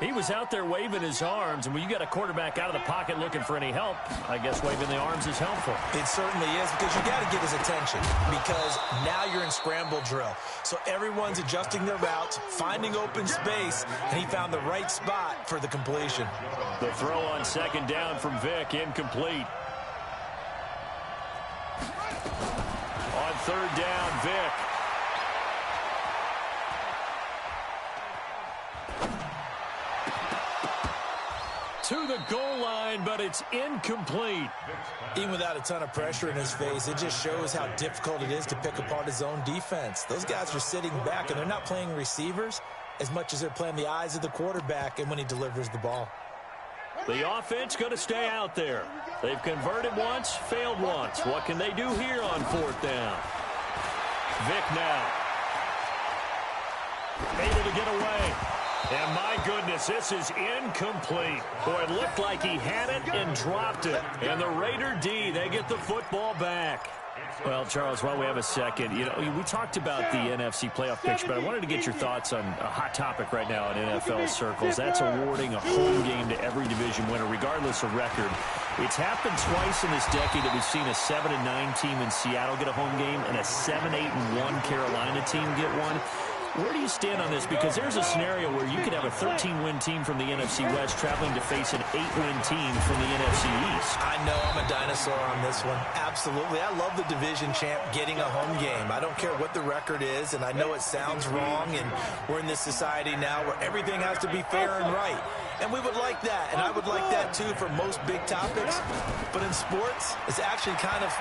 He was out there waving his arms, and when you got a quarterback out of the pocket looking for any help, I guess waving the arms is helpful. It certainly is, because you got to get his attention, because now you're in scramble drill. So everyone's adjusting their routes, finding open space, and he found the right spot for the completion. The throw on 2nd down from Vick, incomplete. On 3rd down, Vick. To the goal line, but it's incomplete. Even without a ton of pressure in his face, it just shows how difficult it is to pick apart his own defense. Those guys are sitting back, and they're not playing receivers as much as they're playing the eyes of the quarterback and when he delivers the ball. The offense going to stay out there. They've converted once, failed once. What can they do here on 4th down? Vick now. Able to get away. And my goodness, this is incomplete. Boy, it looked like he had it and dropped it. And the Raider D, they get the football back. Well, Charles, while we have a second, we talked about the NFC playoff picture, but I wanted to get your thoughts on a hot topic right now in NFL circles. That's awarding a home game to every division winner, regardless of record. It's happened twice in this decade that we've seen a 7-9 team in Seattle get a home game and a 7-8-1 Carolina team get one. Where do you stand on this? Because there's a scenario where you could have a 13-win team from the NFC West traveling to face an 8-win team from the NFC East. I know I'm a dinosaur on this one. Absolutely. I love the division champ getting a home game. I don't care what the record is, and I know it sounds wrong, and we're in this society now where everything has to be fair and right. And we would like that, and I would like that too for most big topics. But in sports, it's actually kind of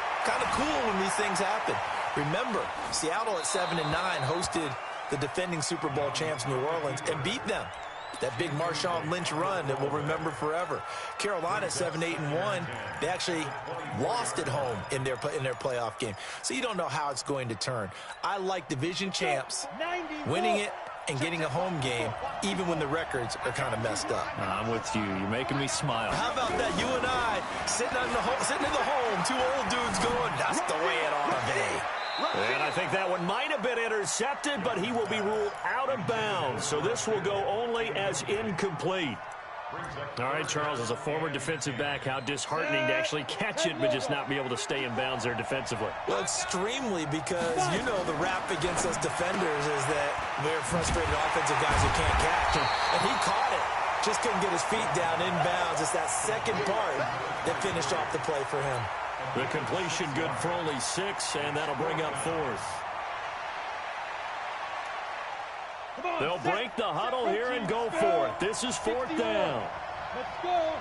cool when these things happen. Remember, Seattle at 7-9 hosted the defending Super Bowl champs New Orleans and beat them. That big Marshawn Lynch run that we'll remember forever. Carolina 7-8-1, they actually lost at home in their playoff game. So you don't know how it's going to turn. I like division champs winning it and getting a home game, even when the records are kind of messed up. I'm with you. You're making me smile. How about that? You and I sitting in the home, two old dudes going, that's the way it ought to be. And I think that one might have been intercepted, but he will be ruled out of bounds. So this will go only as incomplete. All right, Charles, as a former defensive back, how disheartening to actually catch it, but just not be able to stay in bounds there defensively. Well, extremely, because the rap against us defenders is that we're frustrated offensive guys who can't catch. And he caught it. Just couldn't get his feet down in bounds. It's that second part that finished off the play for him. The completion good for only 6, and that'll bring up 4th. They'll break the huddle here and go for it. This is 4th down. Let's go.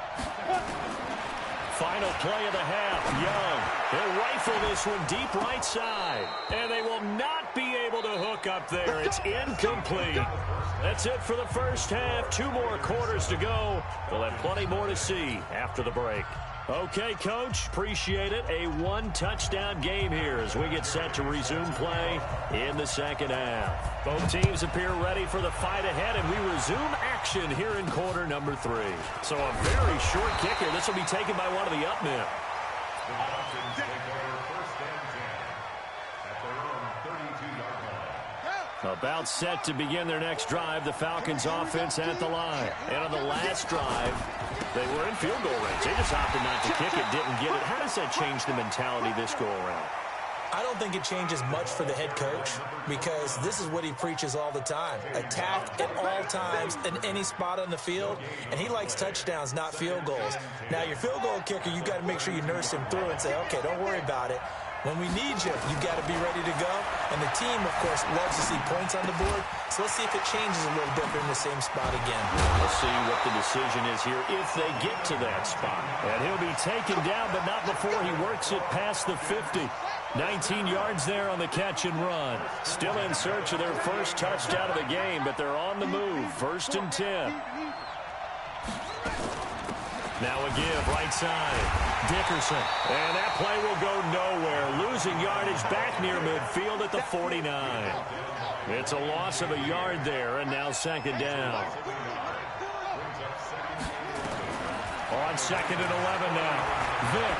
Final play of the half. Young. They'll rifle this one deep right side. And they will not be able to hook up there. It's incomplete. That's it for the first half. 2 more quarters to go. We'll have plenty more to see after the break. Okay, Coach, appreciate it. A 1-touchdown game here as we get set to resume play in the second half. Both teams appear ready for the fight ahead, and we resume action here in quarter number 3. So a very short kicker. This will be taken by one of the up men. About set to begin their next drive, the Falcons offense at the line. And on the last drive, they were in field goal range. They just opted not to kick it, didn't get it. How does that change the mentality this go around? I don't think it changes much for the head coach, because this is what he preaches all the time. Attack at all times in any spot on the field, and he likes touchdowns, not field goals. Now, your field goal kicker, you got to make sure you nurse him through and say, okay, don't worry about it. When we need you, you got to be ready to go. And the team, of course, loves to see points on the board. So let's see if it changes a little bit. They're in the same spot again. We'll see what the decision is here if they get to that spot. And he'll be taken down, but not before he works it past the 50. 19 yards there on the catch and run. Still in search of their first touchdown of the game, but they're on the move. 1st and 10. Now a give, right side. Dickerson. And that play will go nowhere. Losing yardage back near midfield at the 49. It's a loss of a yard there, and now 2nd down. On 2nd and 11 now. Vick.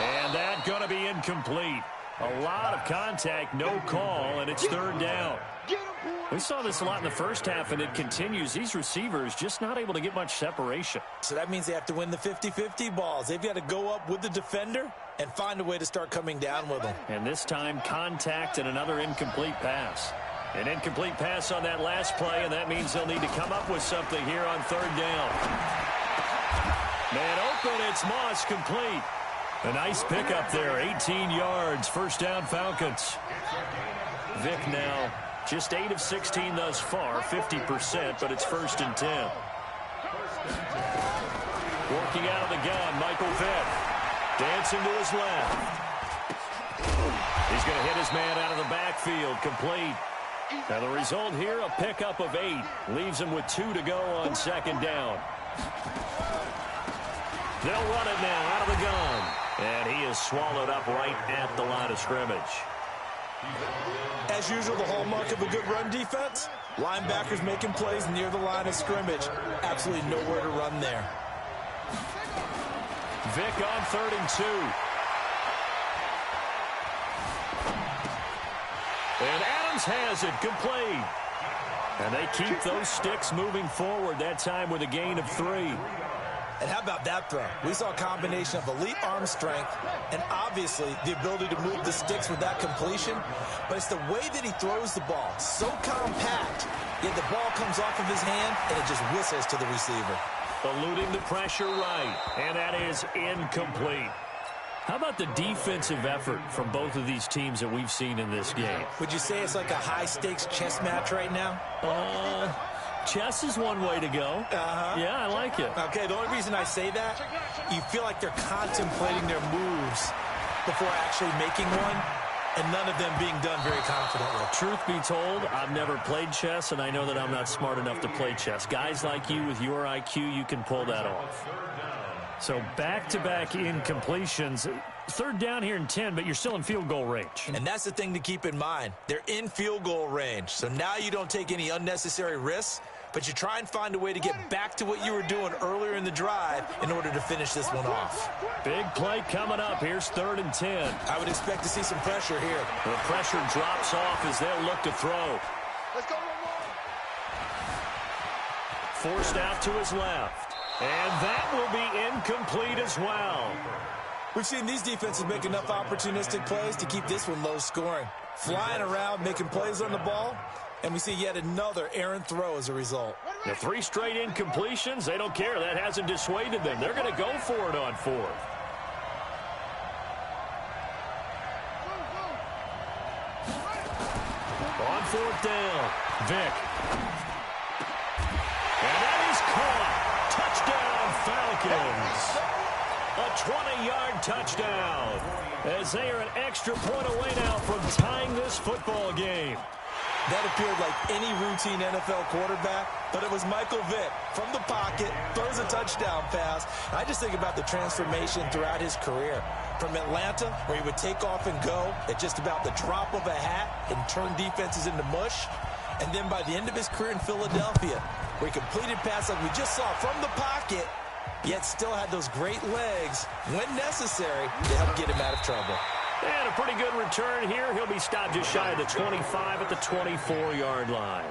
And that going to be incomplete. A lot of contact, no call, and it's 3rd down. We saw this a lot in the first half, and it continues. These receivers just not able to get much separation. So that means they have to win the 50-50 balls. They've got to go up with the defender and find a way to start coming down with them. And this time, contact and another incomplete pass. An incomplete pass on that last play, and that means they'll need to come up with something here on 3rd down. Man open, it's Moss, complete. A nice pickup there, 18 yards, 1st down Falcons. Vick now just 8 of 16 thus far, 50%, but it's 1st and 10. Working out of the gun, Michael Vick. Dancing to his left. He's going to hit his man out of the backfield, complete. Now the result here, a pickup of 8. Leaves him with 2 to go on 2nd down. They'll run it now out of the gun. And he is swallowed up right at the line of scrimmage. As usual, the hallmark of a good run defense, linebackers making plays near the line of scrimmage. Absolutely nowhere to run there. Vick on 3rd and 2. And Adams has it, complete. And they keep those sticks moving forward, that time with a gain of 3. And how about that throw? We saw a combination of elite arm strength and obviously the ability to move the sticks with that completion. But it's the way that he throws the ball. So compact, yet the ball comes off of his hand and it just whistles to the receiver. Eluding the pressure right, and that is incomplete. How about the defensive effort from both of these teams that we've seen in this game? Would you say it's like a high-stakes chess match right now? Chess is one way to go. Yeah, I like it. Okay, the only reason I say that, you feel like they're contemplating their moves before actually making one, and none of them being done very confidently. Truth be told, I've never played chess, and I know that I'm not smart enough to play chess. Guys like you with your IQ, you can pull that off. So back-to-back incompletions. 3rd down here in 10, but you're still in field goal range. And that's the thing to keep in mind. They're in field goal range. So now you don't take any unnecessary risks, but you try and find a way to get back to what you were doing earlier in the drive in order to finish this one off. Big play coming up. Here's 3rd and 10. I would expect to see some pressure here. The pressure drops off as they'll look to throw. Let's go. Forced out to his left. And that will be incomplete as well. We've seen these defenses make enough opportunistic plays to keep this one low scoring. Flying around, making plays on the ball, and we see yet another errant throw as a result. The 3 straight incompletions, they don't care. That hasn't dissuaded them. They're going to go for it on 4th. On 4th down, Vick. And that is caught. Touchdown, Falcons. A 20-yard touchdown as they are an extra point away now from tying this football game. That appeared like any routine NFL quarterback, but it was Michael Vick from the pocket, throws a touchdown pass. I just think about the transformation throughout his career. From Atlanta, where he would take off and go at just about the drop of a hat and turn defenses into mush. And then by the end of his career in Philadelphia, where he completed passes like we just saw from the pocket, yet still had those great legs, when necessary, to help get him out of trouble. And a pretty good return here. He'll be stopped just shy of the 25 at the 24-yard line.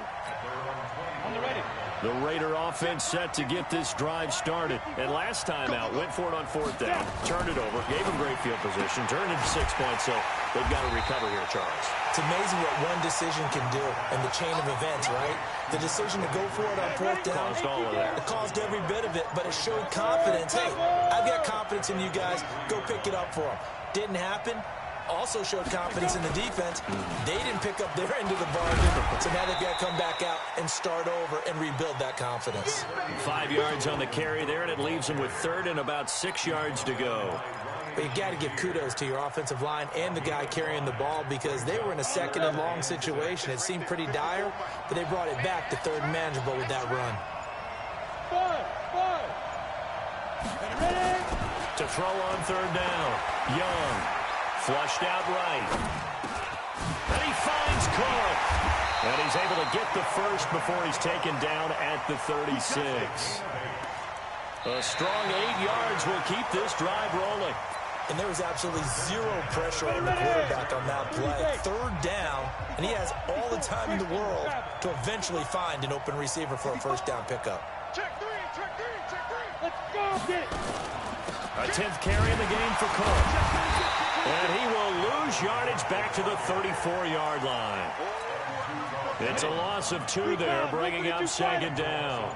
The Raider offense set to get this drive started. And last time out, went for it on 4th down, turned it over, gave him great field position, turned it to 6 points, so they've got to recover here, Charles. It's amazing what one decision can do in the chain of events, right? The decision to go for it on 4th down. Caused all of that. It caused every bit of it, but it showed confidence. Hey, I've got confidence in you guys. Go pick it up for them. Didn't happen. also showed confidence in the defense. They didn't pick up their end of the bargain, so now they've got to come back out and start over and rebuild that confidence. 5 yards on the carry there, and it leaves them with third and about 6 yards to go. But you got to give kudos to your offensive line and the guy carrying the ball because they were in a second and long situation. It seemed pretty dire, but they brought it back to third and manageable with that run. To throw on third down. Young. Flushed out right. And he finds Cook. And he's able to get the first before he's taken down at the 36. A strong 8 yards will keep this drive rolling. And there was absolutely zero pressure on the quarterback on that play. Third down, and he has all the time in the world to eventually find an open receiver for a first down pickup. Check three, check three, check three. Let's go, get it. A 10th carry in the game for Cook. And he will lose yardage back to the 34-yard line. It's a loss of 2 there, bringing up second down.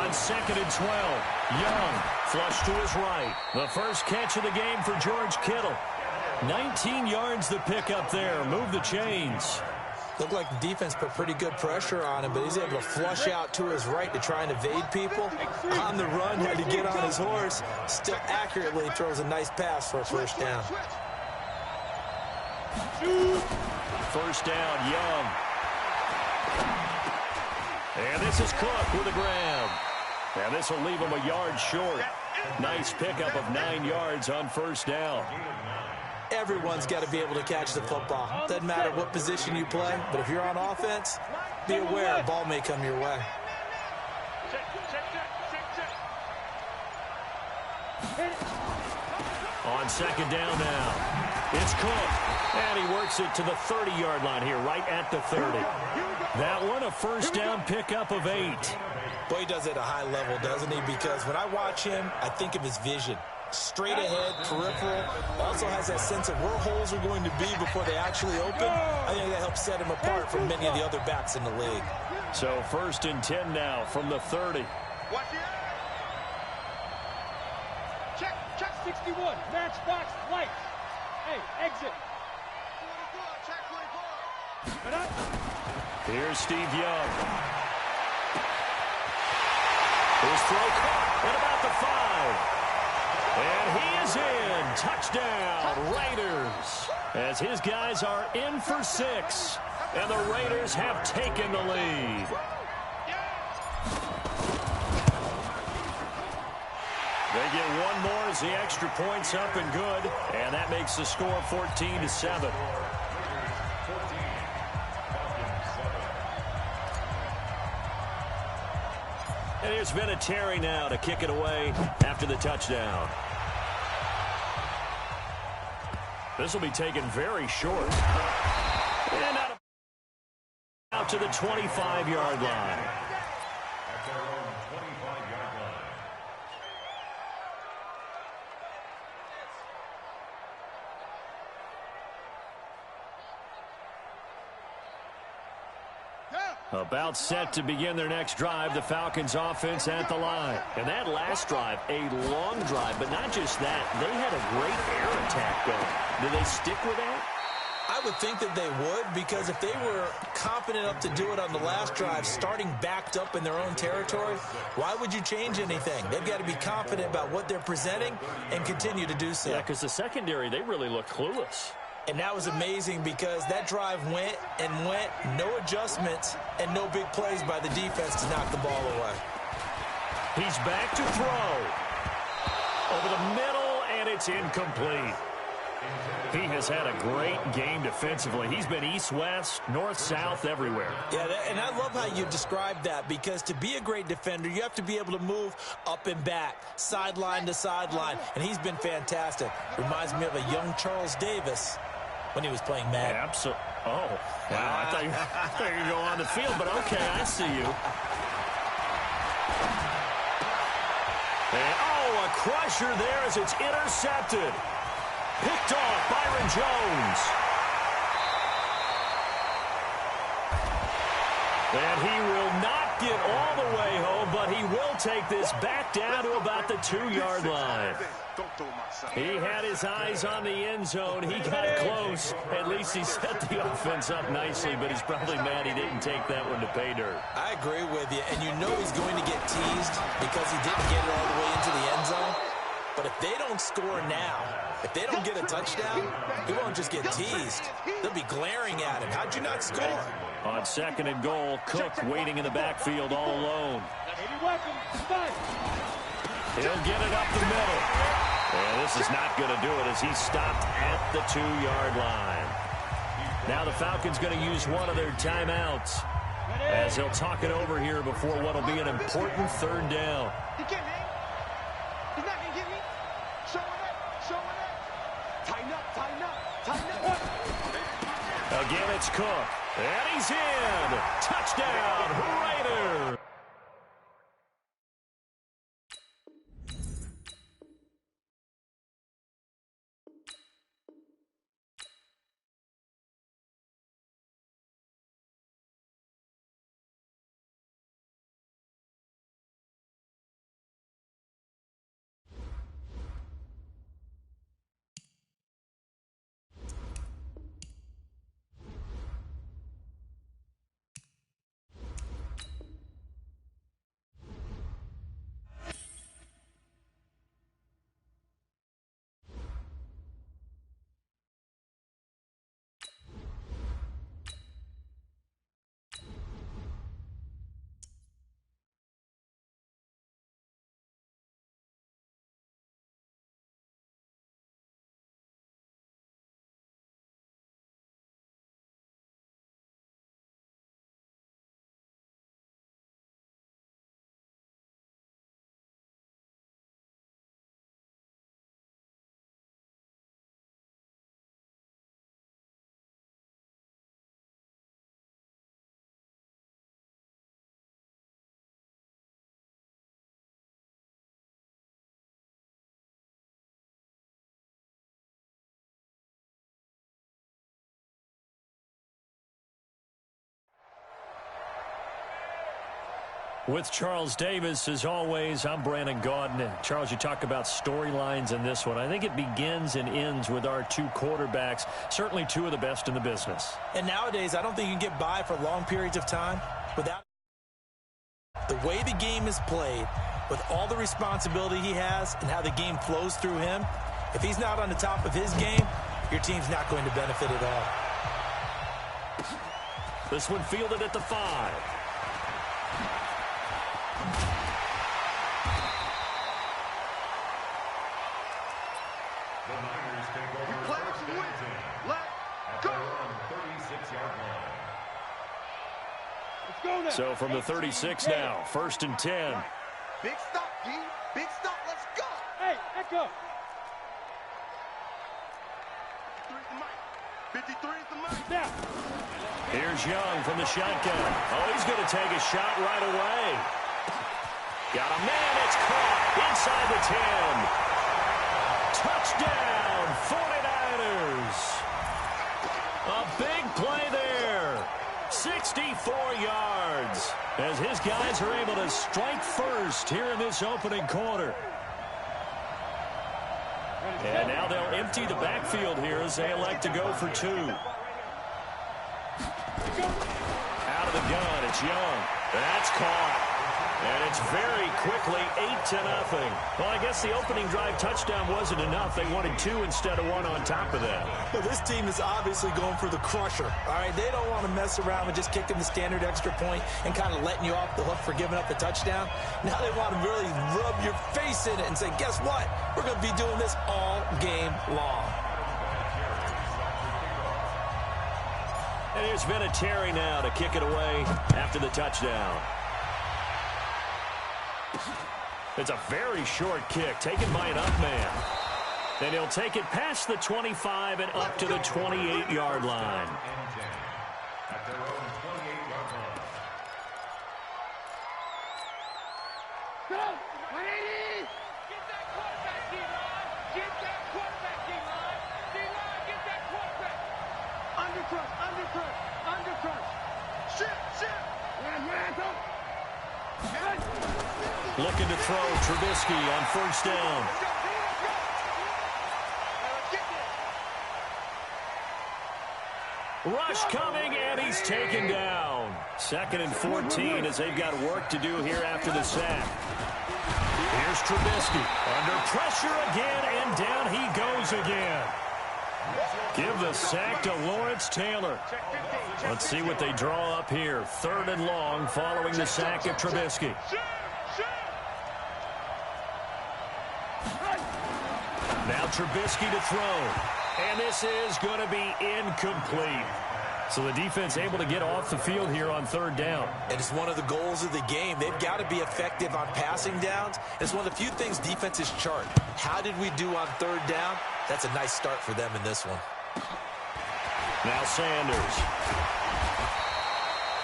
On 2nd and 12, Young flushed to his right. The first catch of the game for George Kittle. 19 yards the pickup there. Move the chains. Looked like the defense put pretty good pressure on him, but he's able to flush out to his right to try and evade people. On the run, had to get on his horse. Still accurately throws a nice pass for a first down. First down, Young. And this is Cook with a grab. And this will leave him a yard short. Nice pickup of 9 yards on first down. Everyone's got to be able to catch the football. Doesn't matter what position you play, but if you're on offense, be aware a ball may come your way. On second down now, it's Cook. And he works it to the 30-yard line here, right at the 30. That one, a first down pickup of 8. Boy, he does it at a high level, doesn't he? Because when I watch him, I think of his vision. Straight ahead, peripheral. Also has that sense of where holes are going to be before they actually open. I think that helps set him apart from many of the other backs in the league. So first and 10 now from the 30. Check 61. Matchbox lights. Hey, exit. Here's Steve Young. His throw caught at about the 5. And he is in. Touchdown, Raiders. As his guys are in for 6. And the Raiders have taken the lead. They get one more as the extra point's up and good. And that makes the score 14-7. And here's Vinatieri now to kick it away after the touchdown. This will be taken very short. And out to the 25-yard line. About set to begin their next drive, the Falcons offense at the line. And that last drive, a long drive, but not just that. They had a great air attack going. Do they stick with that? I would think that they would, because if they were confident enough to do it on the last drive, starting backed up in their own territory, why would you change anything? They've got to be confident about what they're presenting and continue to do so. Yeah, because the secondary, they really look clueless. And that was amazing because that drive went and went, no adjustments and no big plays by the defense to knock the ball away. He's back to throw. Over the middle, and it's incomplete. He has had a great game defensively. He's been east-west, north-south, everywhere. Yeah, and I love how you described that, because to be a great defender, you have to be able to move up and back, sideline to sideline, and he's been fantastic. Reminds me of a young Charles Davis when he was playing Madden. Absolutely. Oh, wow. I thought you were going to go on the field, but okay, I see you. And, a crusher there as it's intercepted. Picked off Byron Jones. And he will not get all the way home, but he will take this back down to about the 2-yard line. He had his eyes on the end zone. He got close. At least he set the offense up nicely, but he's probably mad he didn't take that one to pay dirt. I agree with you, and you know he's going to get teased because he didn't get it all the way into the end zone. But if they don't score now, if they don't get a touchdown, he won't just get teased. They'll be glaring at him. How'd you not score? On 2nd and goal, Cook waiting in the backfield all alone. He'll get it up the middle. And this is not going to do it as he's stopped at the 2-yard line. Now the Falcons going to use one of their timeouts as they'll talk it over here before what will be an important 3rd down. He can't hang. He's not going to get me. Showing up. Tighten up. Again, it's Cook. And he's in. Touchdown, Raiders. With Charles Davis, as always, I'm Brandon Gaudin. Charles, you talk about storylines in this one. I think it begins and ends with our 2 quarterbacks, certainly 2 of the best in the business. And nowadays, I don't think you can get by for long periods of time without the way the game is played, with all the responsibility he has and how the game flows through him. If he's not on the top of his game, your team's not going to benefit at all. This one fielded at the 5. The Niners take over first and 10 at their own 36-yard line. Let's go now. So from the 36 now, 1st and 10. Big stop, D. Big stop. Let's go. Hey, echo. 53 is the mic. Now. Here's Young from the shotgun. Oh, he's going to take a shot right away. Got a man. It's caught inside the 10. Touchdown, 49ers. A big play there. 64 yards as his guys are able to strike first here in this opening quarter. And now they'll empty the backfield here as they elect to go for 2. Out of the gun, it's Young. That's caught. And it's very quickly 8-0. Well, I guess the opening drive touchdown wasn't enough. They wanted 2 instead of 1 on top of that. Well, this team is obviously going for the crusher. All right, they don't want to mess around with just kicking the standard extra point and kind of letting you off the hook for giving up the touchdown. Now they want to really rub your face in it and say, guess what? We're going to be doing this all game long. And here's Vinatieri now to kick it away after the touchdown. It's a very short kick taken by an up man. Then he'll take it past the 25 and up to the 28-yard line. At their own 28-yard line. Go. 180. Get that quarterback, D-line. Get that quarterback, D-line. D-line, get that quarterback. Under crush. Shit. Man, go. Looking to throw Trubisky on 1st down. Rush coming, and he's taken down. 2nd and 14 as they've got work to do here after the sack. Here's Trubisky. Under pressure again, and down he goes again. Give the sack to Lawrence Taylor. Let's see what they draw up here. 3rd and long following the sack of Trubisky. Now Trubisky to throw. And this is going to be incomplete. So the defense able to get off the field here on 3rd down. And it's one of the goals of the game. They've got to be effective on passing downs. It's one of the few things defenses chart. How did we do on 3rd down? That's a nice start for them in this one. Now Sanders.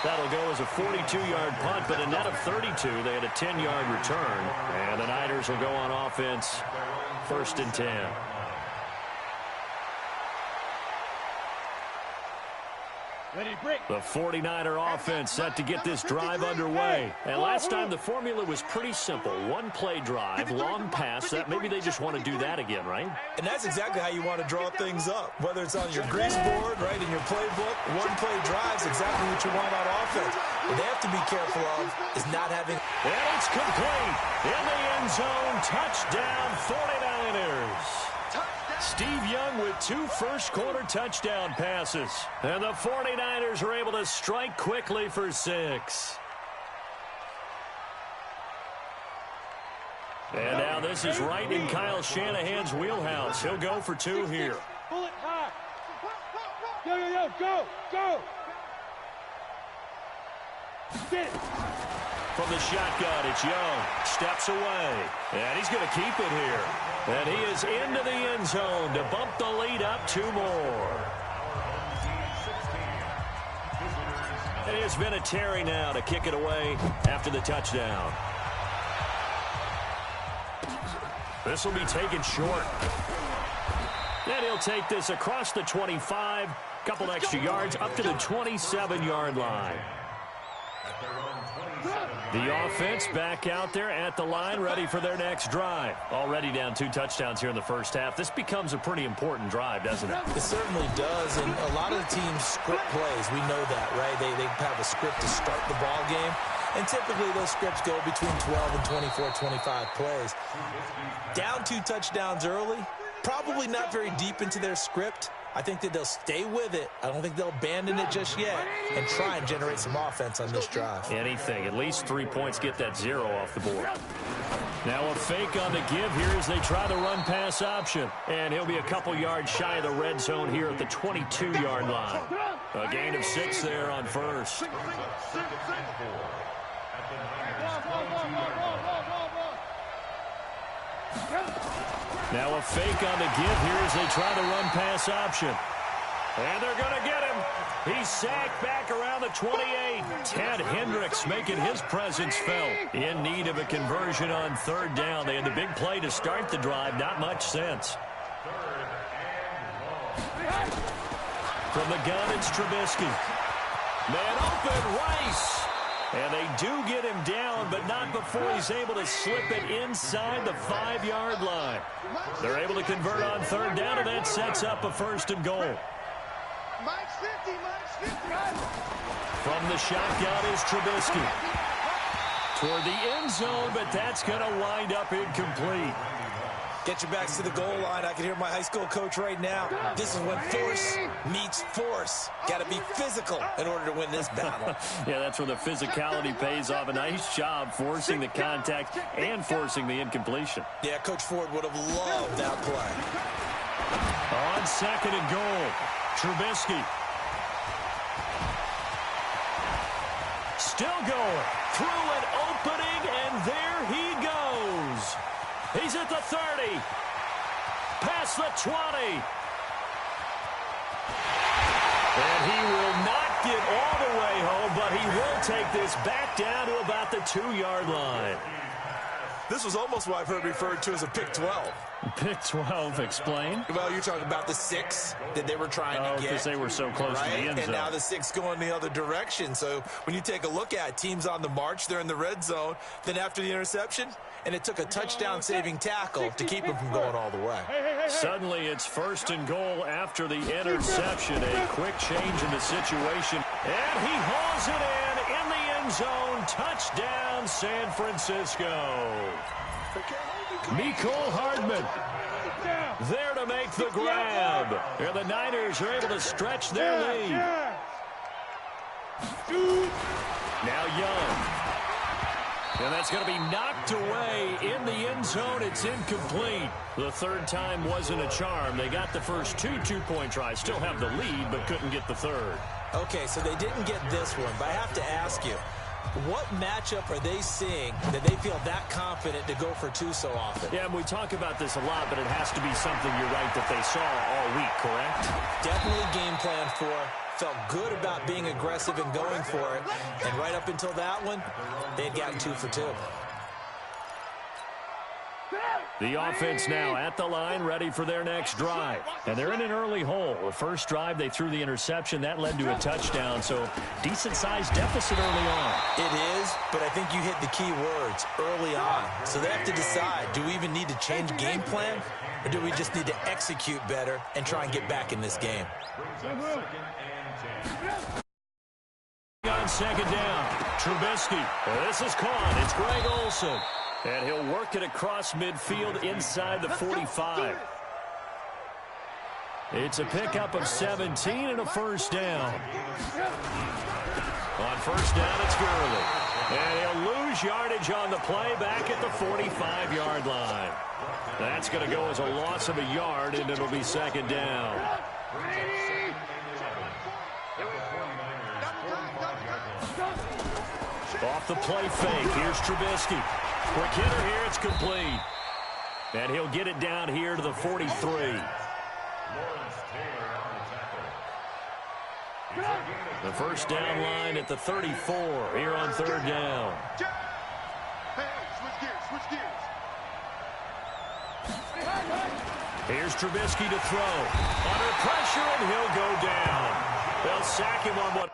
That'll go as a 42-yard punt, but a net of 32. They had a 10-yard return. And the Niners will go on offense 1st and 10. The 49er offense set to get this drive underway. And last time the formula was pretty simple. One-play drive, long pass. That maybe they just want to do that again, right? And that's exactly how you want to draw things up. Whether it's on your grease board, right, in your playbook, one-play drive's exactly what you want on offense. What they have to be careful of is not having... And it's complete. In the end zone, touchdown 49ers. Steve Young with 2 first-quarter touchdown passes. And the 49ers are able to strike quickly for 6. And now this is right in Kyle Shanahan's wheelhouse. He'll go for 2 here. Pull it high. Yo, go. Get it. From the shotgun, it's Young. Steps away. And he's going to keep it here. And he is into the end zone to bump the lead up 2 more. It has been a Terry now to kick it away after the touchdown. This will be taken short. And he'll take this across the 25. Couple extra yards up to the 27-yard line. The offense back out there at the line, ready for their next drive. Already down 2 touchdowns here in the first half. This becomes a pretty important drive, doesn't it? It certainly does, and a lot of the teams script plays. We know that, right? They have a script to start the ball game, and typically those scripts go between 12 and 24, 25 plays. Down 2 touchdowns early, probably not very deep into their script. I think that they'll stay with it. I don't think they'll abandon it just yet and try and generate some offense on this drive. Anything. At least 3 points. Get that 0 off the board. Now a fake on the give here as they try the run-pass option. And he'll be a couple yards shy of the red zone here at the 22-yard line. A gain of 6 there on first. Now a fake on the give here as they try the run-pass option. And they're going to get him. He's sacked back around the 28. Ted Hendricks making his presence felt. In need of a conversion on 3rd down. They had the big play to start the drive. Not much sense. From the gun, it's Trubisky. Man open, Rice. And they do get him down, but not before he's able to slip it inside the 5-yard line. They're able to convert on 3rd down, and that sets up a 1st and goal. From the shotgun is Trubisky. Toward the end zone, but that's going to wind up incomplete. Get your backs to the goal line. I can hear my high school coach right now. This is when force meets force. Got to be physical in order to win this battle. Yeah, that's where the physicality pays off. A nice job forcing the contact and forcing the incompletion. Yeah, Coach Ford would have loved that play. On 2nd and goal, Trubisky. Still going. Through an opening, and there he goes. He's at the 30. Past the 20. And he will not get all the way home, but he will take this back down to about the 2-yard line. This was almost what I've heard referred to as a pick 12. Pick 12, explain. Well, you're talking about the 6 that they were trying to get. Because they were so close to the end zone. And now the 6 going the other direction. So when you take a look at teams on the march, they're in the red zone. Then after the interception, and it took a touchdown-saving tackle to keep them from going all the way. Suddenly, it's 1st and goal after the interception. A quick change in the situation. And he hauls it in the end zone. Touchdown, San Francisco. Mecole Hardman there to make the grab. And the Niners are able to stretch their lead. Now Young. And that's going to be knocked away in the end zone. It's incomplete. The third time wasn't a charm. They got the first 2 two-point tries. Still have the lead, but couldn't get the third. Okay, so they didn't get this one, but I have to ask you, what matchup are they seeing that they feel that confident to go for 2 so often? Yeah, and we talk about this a lot, but it has to be something, you're right, that they saw all week, correct? Definitely game plan for. Felt good about being aggressive and going for it. And right up until that one, they had gotten 2 for 2. The offense now at the line, ready for their next drive. And they're in an early hole. The first drive, they threw the interception. That led to a touchdown, so decent-sized deficit early on. It is, but I think you hit the key words, early on. So they have to decide, do we even need to change game plan, or do we just need to execute better and try and get back in this game? On second down, Trubisky. This is caught. It's Greg Olsen. And he'll work it across midfield inside the 45. It's a pickup of 17 and a first down. On first down, it's Gurley. And he'll lose yardage on the play back at the 45-yard line. That's going to go as a loss of a yard, and it'll be second down. Off the play fake. Here's Trubisky. Quick hitter here. It's complete. And he'll get it down here to the 43. The first down line at the 34 here on third down. Here's Trubisky to throw. Under pressure, and he'll go down. They'll sack him on what?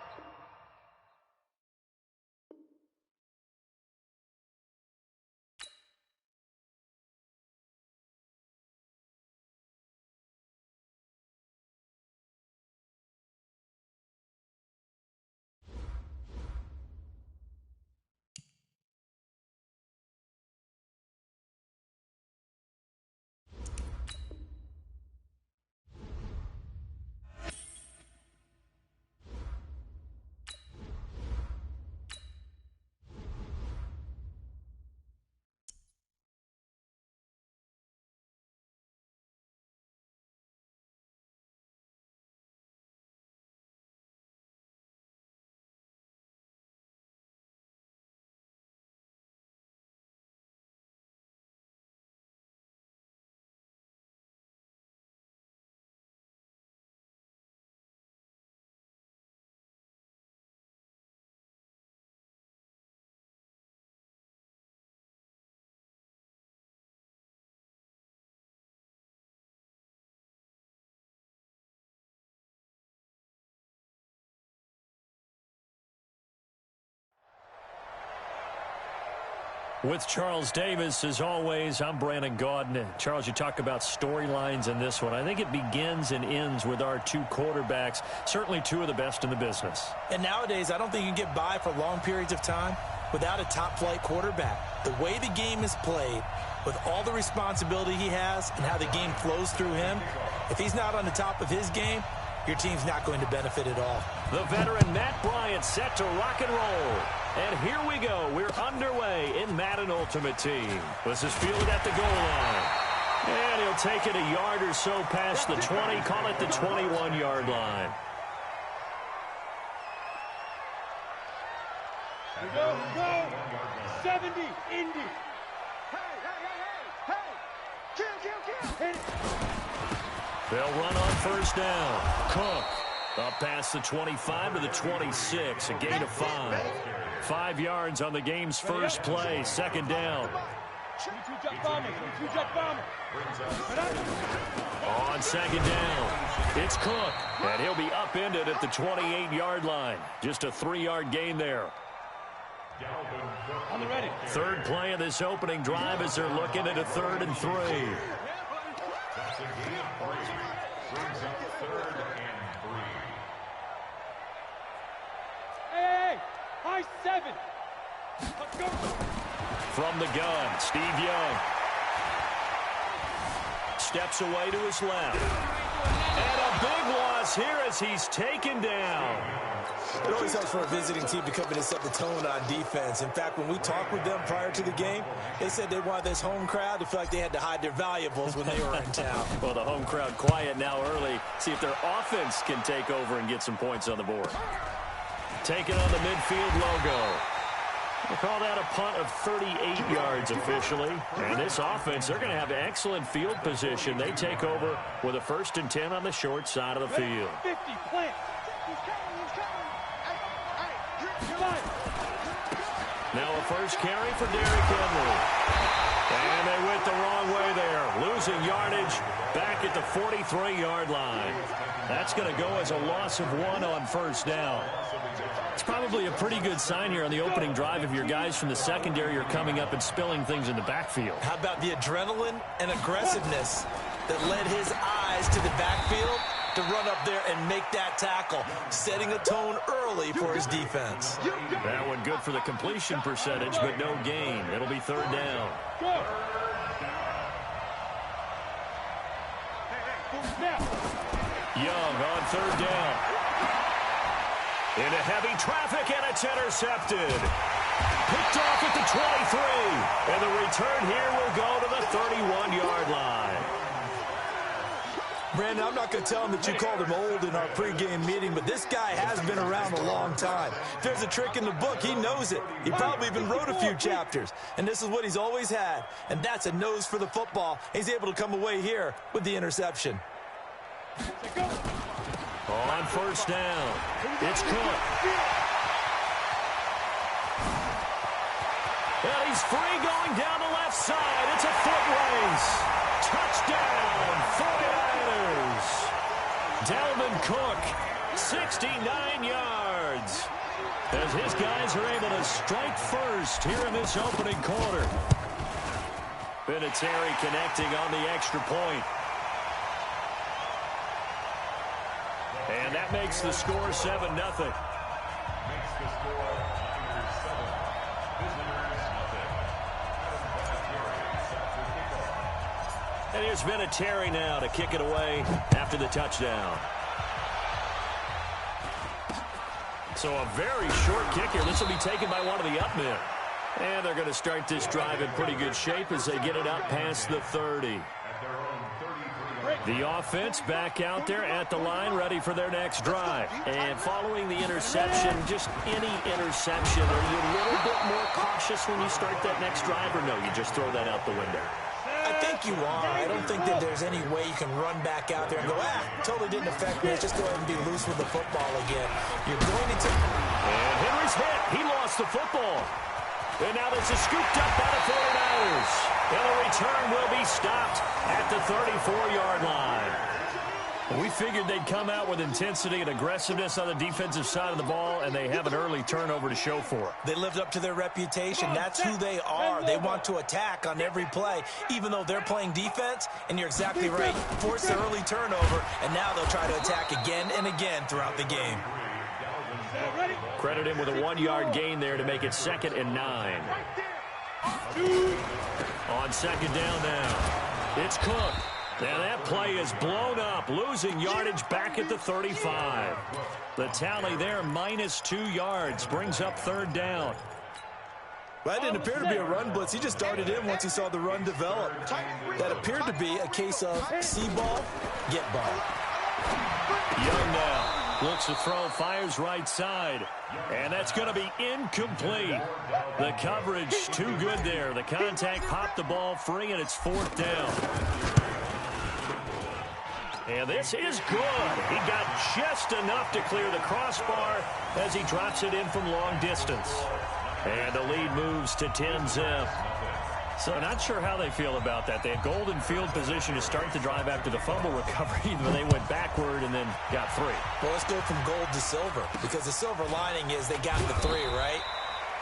With Charles Davis, as always, I'm Brandon Gaudin. Charles, you talk about storylines in this one. I think it begins and ends with our 2 quarterbacks, certainly 2 of the best in the business. And nowadays, I don't think you can get by for long periods of time without a top-flight quarterback. The way the game is played, with all the responsibility he has and how the game flows through him, if he's not on the top of his game, your team's not going to benefit at all. The veteran Matt Bryant set to rock and roll. And here we go. We're underway in Madden Ultimate Team. This is fielded at the goal line. And he'll take it a yard or so past the 20, call it the 21-yard line. Go, go. 70, Indy. Hey. Kill. They'll run on first down. Cook up past the 25 to the 26, a gain of 5. 5 yards on the game's first play, second down. Two-jet bomber. Two-jet bomber. On second down, it's Cook, and he'll be upended at the 28-yard line. Just a 3-yard gain there. On the ready. Third play of this opening drive as they're looking at a 3rd and 3. That's a gain of 3. Brings up 3rd and 3. Hey, high 7. Let's go. From the gun, Steve Young. Steps away to his left. And a big loss here as he's taken down. It always helps for a visiting team to come in and set the tone on defense. In fact, when we talked with them prior to the game, they said they wanted this home crowd to feel like they had to hide their valuables when they were in town. Well, the home crowd quiet now early. See if their offense can take over and get some points on the board. Taking on the midfield logo. We'll call that a punt of 38 yards officially. And this offense, they're going to have excellent field position. They take over with a 1st and 10 on the short side of the field. 50, plant. Now a first carry for Derrick Henry. And they went the wrong way there. Losing yardage back at the 43-yard line. That's going to go as a loss of 1 on 1st down. It's probably a pretty good sign here on the opening drive if your guys from the secondary are coming up and spilling things in the backfield. How about the adrenaline and aggressiveness that led his eyes to the backfield to run up there and make that tackle, setting a tone early for his defense. That one good for the completion percentage, but no gain. It'll be 3rd down. Young on 3rd down. Into heavy traffic, and it's intercepted. Picked off at the 23. And the return here will go to the 31-yard line. Brandon, I'm not going to tell him that you called him old in our pregame meeting, but this guy has been around a long time. If there's a trick in the book, he knows it. He probably even wrote a few chapters. And this is what he's always had, and that's a nose for the football. He's able to come away here with the interception. On 1st down, it's Cook. And he's free going down the left side. It's a foot race. Touchdown, 49ers. Dalvin Cook, 69 yards. As his guys are able to strike first here in this opening quarter. Vinatieri connecting on the extra point. And that makes the score 7-0. Makes the score Tigers 7. Visitors nothing. And here's Vinatieri now to kick it away after the touchdown. So a very short kick here. This will be taken by one of the up men. And they're going to start this drive in pretty good shape as they get it up past the 30. The offense back out there at the line, ready for their next drive. And following the interception, just any interception, are you a little bit more cautious when you start that next drive, or no, you just throw that out the window? I think you are. I don't think that there's any way you can run back out there and go, totally didn't affect me. Let's just go ahead and be loose with the football again. You're going to... And Henry's hit. He lost the football. And now this is scooped up by the 49ers. And the return will be stopped at the 34-yard line. We figured they'd come out with intensity and aggressiveness on the defensive side of the ball, and they have an early turnover to show for it. They lived up to their reputation. That's who they are. They want to attack on every play, even though they're playing defense. And you're exactly right. Force the early turnover, and now they'll try to attack again and again throughout the game. Credit him with a 1-yard gain there to make it 2nd and 9. On 2nd down now, it's Cook. Now that play is blown up, losing yardage back at the 35. The tally there, -2 yards, brings up 3rd down. Well, that didn't appear to be a run blitz. He just darted in once he saw the run develop. That appeared to be a case of see ball, get ball. Young now looks to throw, fires right side. And that's going to be incomplete. The coverage too good there. The contact popped the ball free, and it's 4th down. And this is good. He got just enough to clear the crossbar as he drops it in from long distance. And the lead moves to 10-zip. So not sure how they feel about that. They had golden field position to start the drive after the fumble recovery, but they went backward and then got 3. Well, let's go from gold to silver, because the silver lining is they got the 3, right?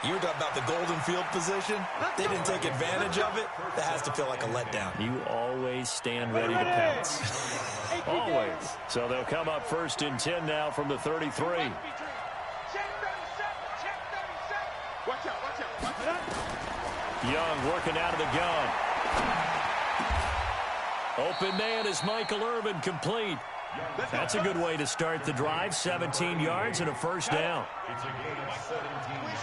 You were talking about the golden field position. They didn't take advantage of it. That has to feel like a letdown. You always stand ready to pounce. Always. So they'll come up 1st and 10 now from the 33. Check 37. Watch out, watch out, watch out. Young working out of the gun. Open man is Michael Irvin, complete. That's a good way to start the drive. 17 yards and a 1st down. It's a gain of 17 yards.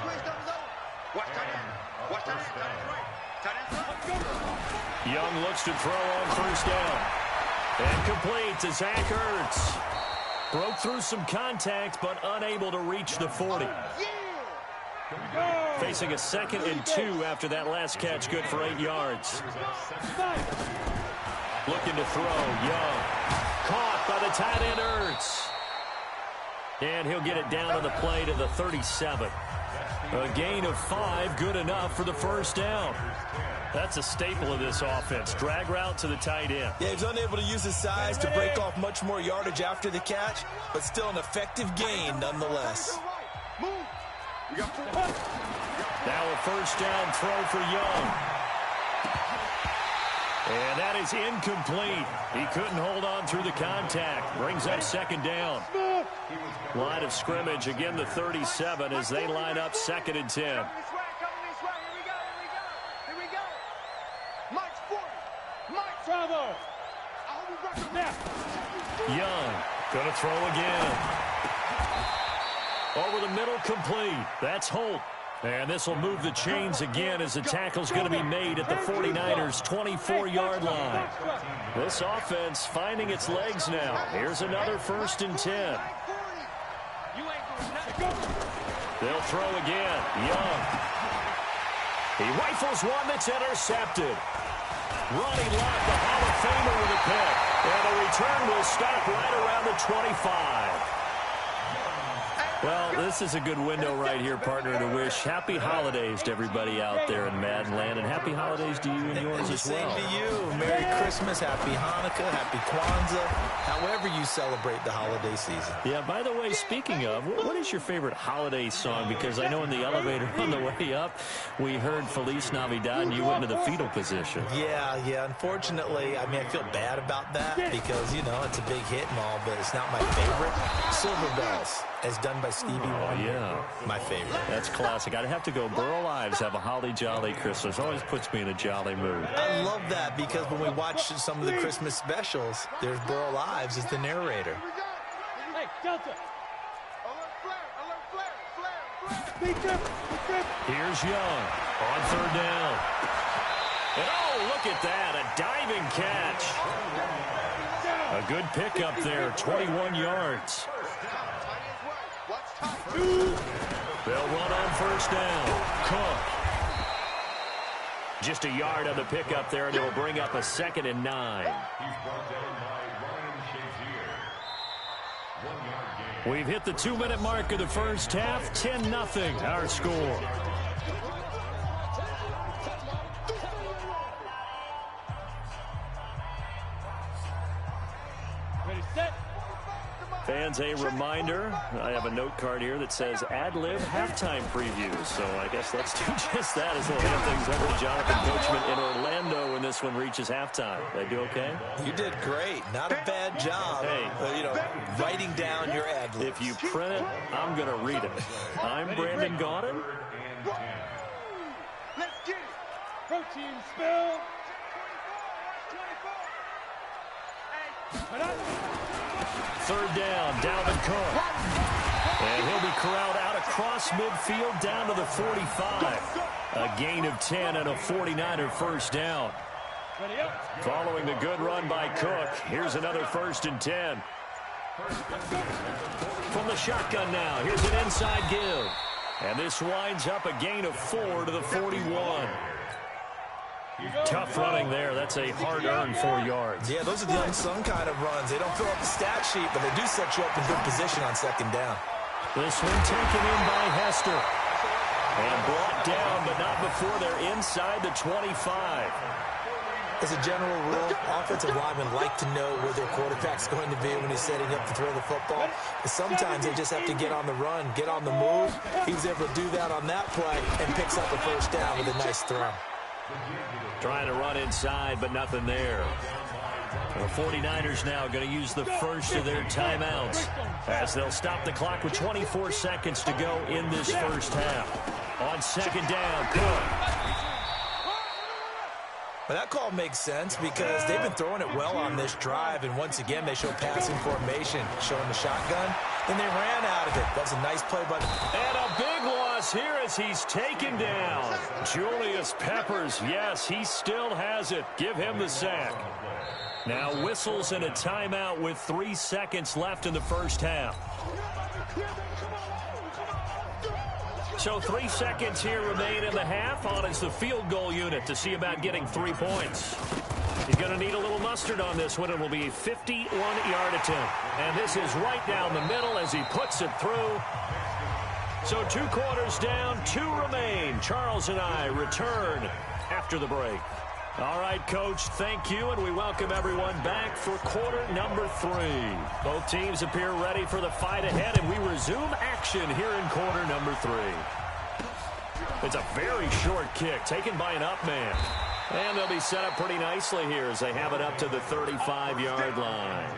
Young looks to throw on 1st down. And complete to Zach Ertz. Broke through some contact, but unable to reach the 40. Facing a 2nd and 2 after that last catch, good for 8 yards. Looking to throw, Young. Caught by the tight end, Ertz. And he'll get it down on the play to the 37. A gain of 5, good enough for the 1st down. That's a staple of this offense. Drag route to the tight end. Yeah, he's unable to use his size to break off much more yardage after the catch, but still an effective gain nonetheless. Now a 1st down throw for Young. And that is incomplete. He couldn't hold on through the contact. Brings up 2nd down. Line of scrimmage, again the 37 as they line up 2nd and 10. Young gonna throw again. Over the middle, complete. That's Holt. And this will move the chains again as the tackle's going to be made at the 49ers' 24-yard line. This offense finding its legs now. Here's another 1st and 10. They'll throw again. Young. He rifles one that's intercepted. Running lock, the Hall of Famer with a pick. And the return will stop right around the 25. Well, this is a good window right here, partner, to wish happy holidays to everybody out there in Madden Land, and happy holidays to you and yours as well. Same to you. Merry Christmas, Happy Hanukkah, Happy Kwanzaa, however you celebrate the holiday season. Yeah, by the way, speaking of, what is your favorite holiday song? Because I know in the elevator on the way up, we heard Feliz Navidad, and you went into the fetal position. Yeah, unfortunately, I mean, I feel bad about that because, you know, it's a big hit and all, but it's not my favorite. Silver Bells, as done by Stevie Wonder. Yeah. My favorite. That's classic. I'd have to go Burl Ives, Have a Holly Jolly Christmas. Always puts me in a jolly mood. I love that because when we watch some of the Christmas specials, there's Burl Ives as the narrator. Hey, Delta. Here's Young on 3rd down. And oh, look at that, a diving catch. A good pickup there, 21 yards. They'll run on 1st down. Cook. Just a yard on the pickup there, and it will bring up a 2nd and 9. He's brought down by Ryan Shazier. 1 yard gain. We've hit the 2-minute mark of the 1st half. 10-0, our score. Ready, set. Fans, a reminder, I have a note card here that says ad-lib halftime preview. So I guess let's do just that as we'll hand things over to Jonathan Coachman in Orlando when this one reaches halftime. Did I do okay? You did great. Not a bad job. Hey. You know, writing down your ad-libs. If you print it, I'm going to read it. I'm Brandon Gaudin. Let's get it. Protein spill. 3rd down, Dalvin Cook. And he'll be corralled out across midfield down to the 45. A gain of 10 and a 49er 1st down. Ready up. Following the good run by Cook, here's another 1st and 10. From the shotgun now, here's an inside give. And this winds up a gain of 4 to the 41. Tough running there. That's a hard-earned 4 yards. Yeah, those are the unsung kind of runs. They don't fill up the stat sheet, but they do set you up in good position on 2nd down. This one taken in by Hester. And brought down, but not before they're inside the 25. As a general rule, offensive linemen like to know where their quarterback's going to be when he's setting up to throw the football. But sometimes they just have to get on the run, get on the move. He was able to do that on that play and picks up a first down with a nice throw. Trying to run inside, but nothing there. The 49ers now going to use the first of their timeouts as they'll stop the clock with 24 seconds to go in this first half. On second down, good. Well, that call makes sense because they've been throwing it well on this drive, and once again, they show passing formation, showing the shotgun. Then they ran out of it. That's a nice play by... And a big loss here as he's taken down. Julius Peppers, yes, he still has it. Give him the sack. Now whistles and a timeout with 3 seconds left in the first half. So 3 seconds here remain in the half. On is the field goal unit to see about getting 3 points. He's going to need a little mustard on this one. It will be a 51-yard attempt. And this is right down the middle as he puts it through. So 2 quarters down, 2 remain. Charles and I return after the break. All right, Coach, thank you, and we welcome everyone back for quarter number 3. Both teams appear ready for the fight ahead, and we resume action here in quarter number 3. It's a very short kick taken by an up man. And they'll be set up pretty nicely here as they have it up to the 35-yard line.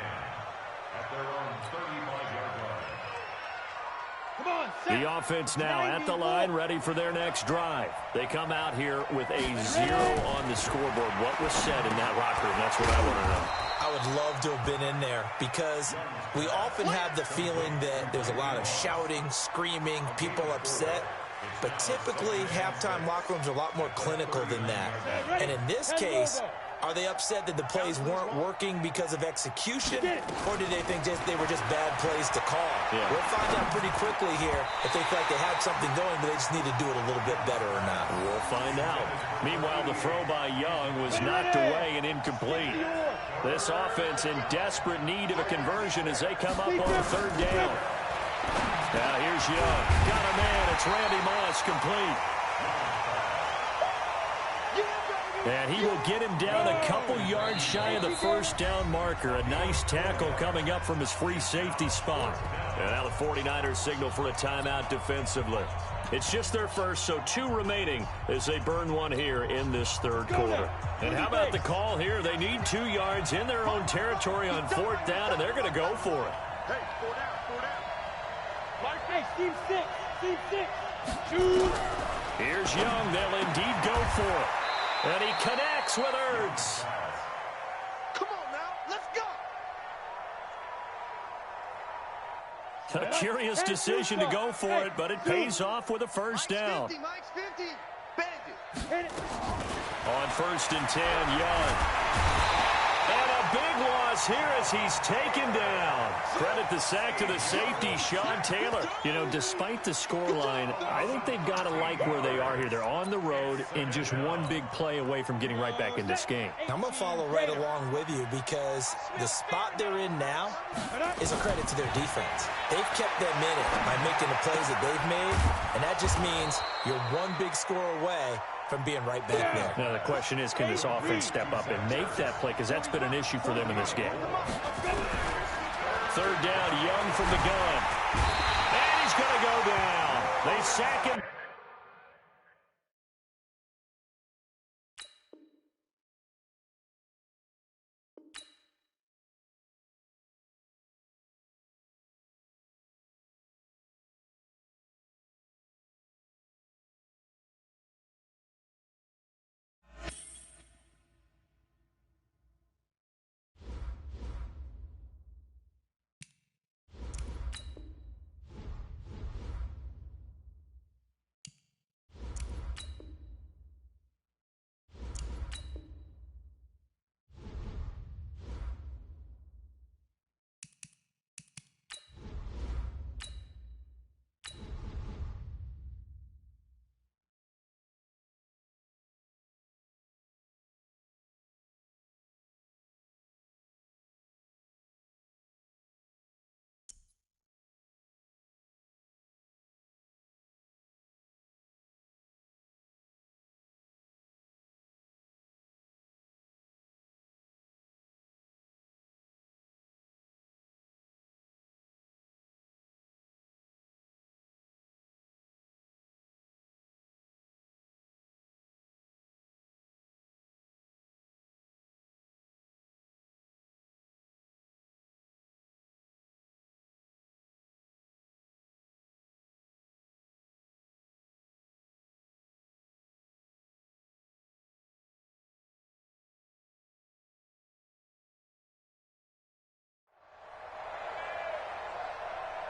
The offense now at the line, ready for their next drive. They come out here with a 0 on the scoreboard. What was said in that locker room? That's what I want to know. I would love to have been in there because we often have the feeling that there's a lot of shouting, screaming, people upset. But typically, halftime locker rooms are a lot more clinical than that. And in this case, are they upset that the plays weren't working because of execution, or did they think they were just bad plays to call? Yeah. We'll find out pretty quickly here if they feel like they had something going, but they just need to do it a little bit better or not. We'll find out. Meanwhile, the throw by Young was knocked away and incomplete. This offense in desperate need of a conversion as they come up on third down. Now here's Young. Got a man. It's Randy Moss, complete. And he will get him down a couple yards shy of the first down marker. A nice tackle coming up from his free safety spot. And now the 49ers signal for a timeout defensively. It's just their first, so 2 remaining as they burn one here in this third quarter. And how about the call here? They need 2 yards in their own territory on 4th down, and they're going to go for it. Hey, 4 down. Hey, team 6. Team 6. 2. Here's Young. They'll indeed go for it. And he connects with Ertz. Come on now, let's go. A curious decision to go for it, but it pays off with a first down. Mike's 50. Bandit. On 1st and 10, Young. And a big loss here as he's taken down. Credit the sack to the safety, Sean Taylor. You know, despite the scoreline, I think they've got to like where they are here. They're on the road and just one big play away from getting right back in this game. I'm going to follow right along with you because the spot they're in now is a credit to their defense. They've kept them in it by making the plays that they've made, and that just means you're one big score away from being right back there. Now, the question is, can this offense step up and make that play? Because that's been an issue for them in this game. 3rd down, Young from the gun. And he's going to go down. They sack him.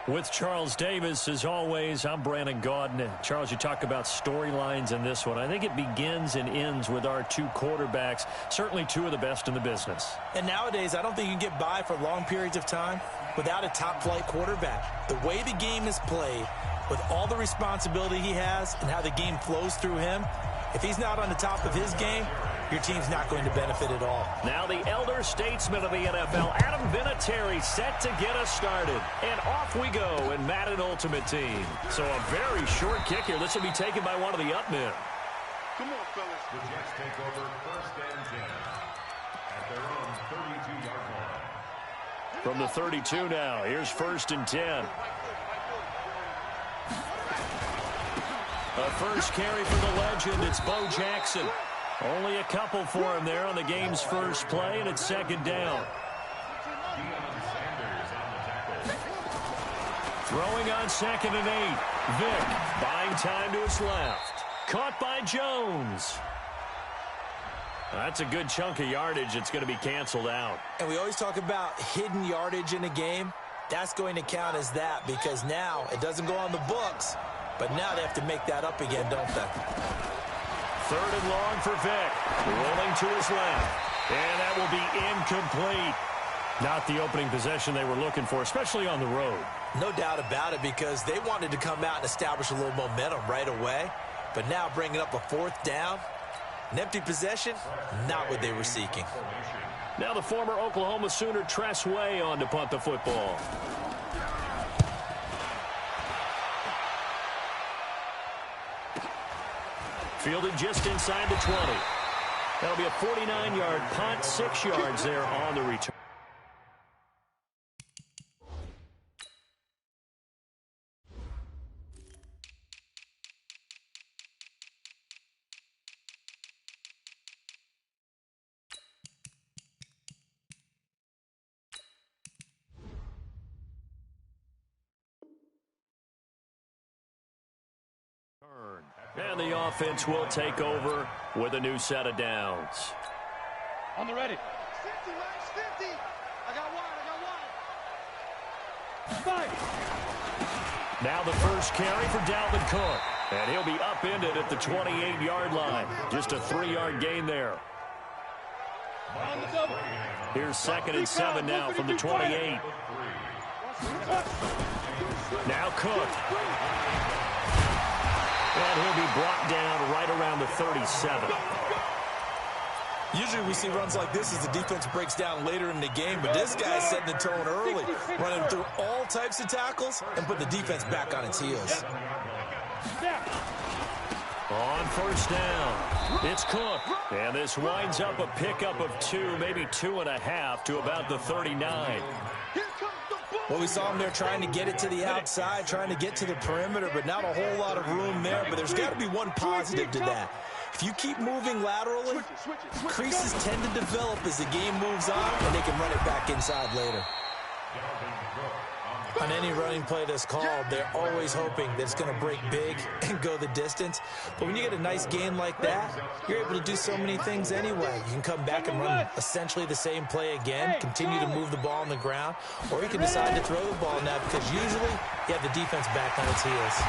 With Charles Davis, as always, I'm Brandon Gaudin. Charles, you talk about storylines in this one. I think it begins and ends with our two quarterbacks, certainly two of the best in the business. And nowadays, I don't think you can get by for long periods of time without a top-flight quarterback. The way the game is played, with all the responsibility he has and how the game flows through him, if he's not on the top of his game, your team's not going to benefit at all. Now the elder statesman of the NFL, Adam Vinatieri, set to get us started. And off we go in Madden Ultimate Team. So a very short kick here. This will be taken by one of the up men. Come on, fellas. The Jets take over 1st and 10 at their own 32-yard line. From the 32 now, here's 1st and 10. A first carry for the legend. It's Bo Jackson. Only a couple for him there on the game's first play, and it's 2nd down. Throwing on 2nd and 8. Vick buying time to his left. Caught by Jones. That's a good chunk of yardage. It's going to be canceled out. And we always talk about hidden yardage in a game. That's going to count as that because now it doesn't go on the books, but now they have to make that up again, don't they? 3rd and long for Vick. Rolling to his left. And that will be incomplete. Not the opening possession they were looking for, especially on the road. No doubt about it because they wanted to come out and establish a little momentum right away. But now bringing up a 4th down, an empty possession, not what they were seeking. Now the former Oklahoma Sooner Tress Way on to punt the football. Fielded just inside the 20. That'll be a 49-yard punt, 6 yards there on the return. And the offense will take over with a new set of downs. On the ready. 50, Max, 50. I got wide. Now the first carry for Dalvin Cook. And he'll be upended at the 28-yard line. Just a 3-yard gain there. On the double. Here's 2nd and 7 now from the 28. Now Cook. And he'll be brought down right around the 37. Usually we see runs like this as the defense breaks down later in the game, but this guy's setting the tone early, running through all types of tackles and put the defense back on its heels. On 1st down, it's Cook. And this winds up a pickup of 2, maybe 2.5 to about the 39. Well, we saw him there trying to get it to the outside, trying to get to the perimeter, but not a whole lot of room there. But there's got to be one positive to that. If you keep moving laterally, creases tend to develop as the game moves on, and they can run it back inside later. On any running play that's called, they're always hoping that it's going to break big and go the distance. But when you get a nice gain like that, you're able to do so many things anyway. You can come back and run essentially the same play again, continue to move the ball on the ground, or you can decide to throw the ball now because usually you have the defense back on its heels.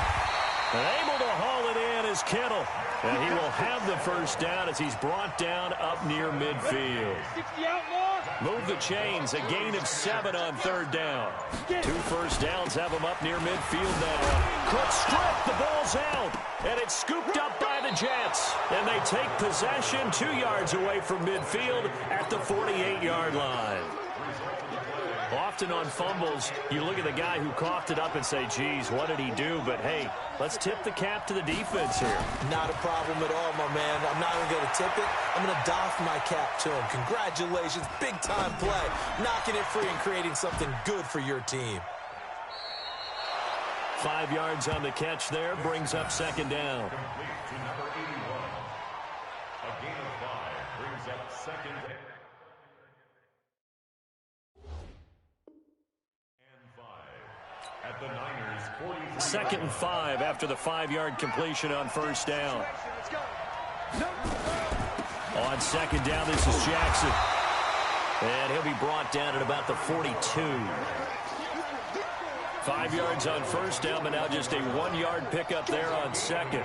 And able to haul it in is Kittle. And he will have the first down as he's brought down up near midfield. Move the chains, a gain of 7 on 3rd down. 2 first downs have him up near midfield now. Cook stripped, the ball's out, and it's scooped up by the Jets. And they take possession 2 yards away from midfield at the 48-yard line. Often on fumbles, you look at the guy who coughed it up and say, geez, what did he do? But, hey, let's tip the cap to the defense here. Not a problem at all, my man. I'm not even going to tip it. I'm going to doff my cap to him. Congratulations. Big-time play. Knocking it free and creating something good for your team. 5 yards on the catch there. Brings up 2nd down. Complete to number 81. A gain of 5 brings up 2nd and 5. At the Niners, 43. 2nd and 5 after the 5-yard completion on 1st down. On 2nd down, this is Jackson. And he'll be brought down at about the 42. 5 yards on first down, but now just a 1-yard pickup there on second.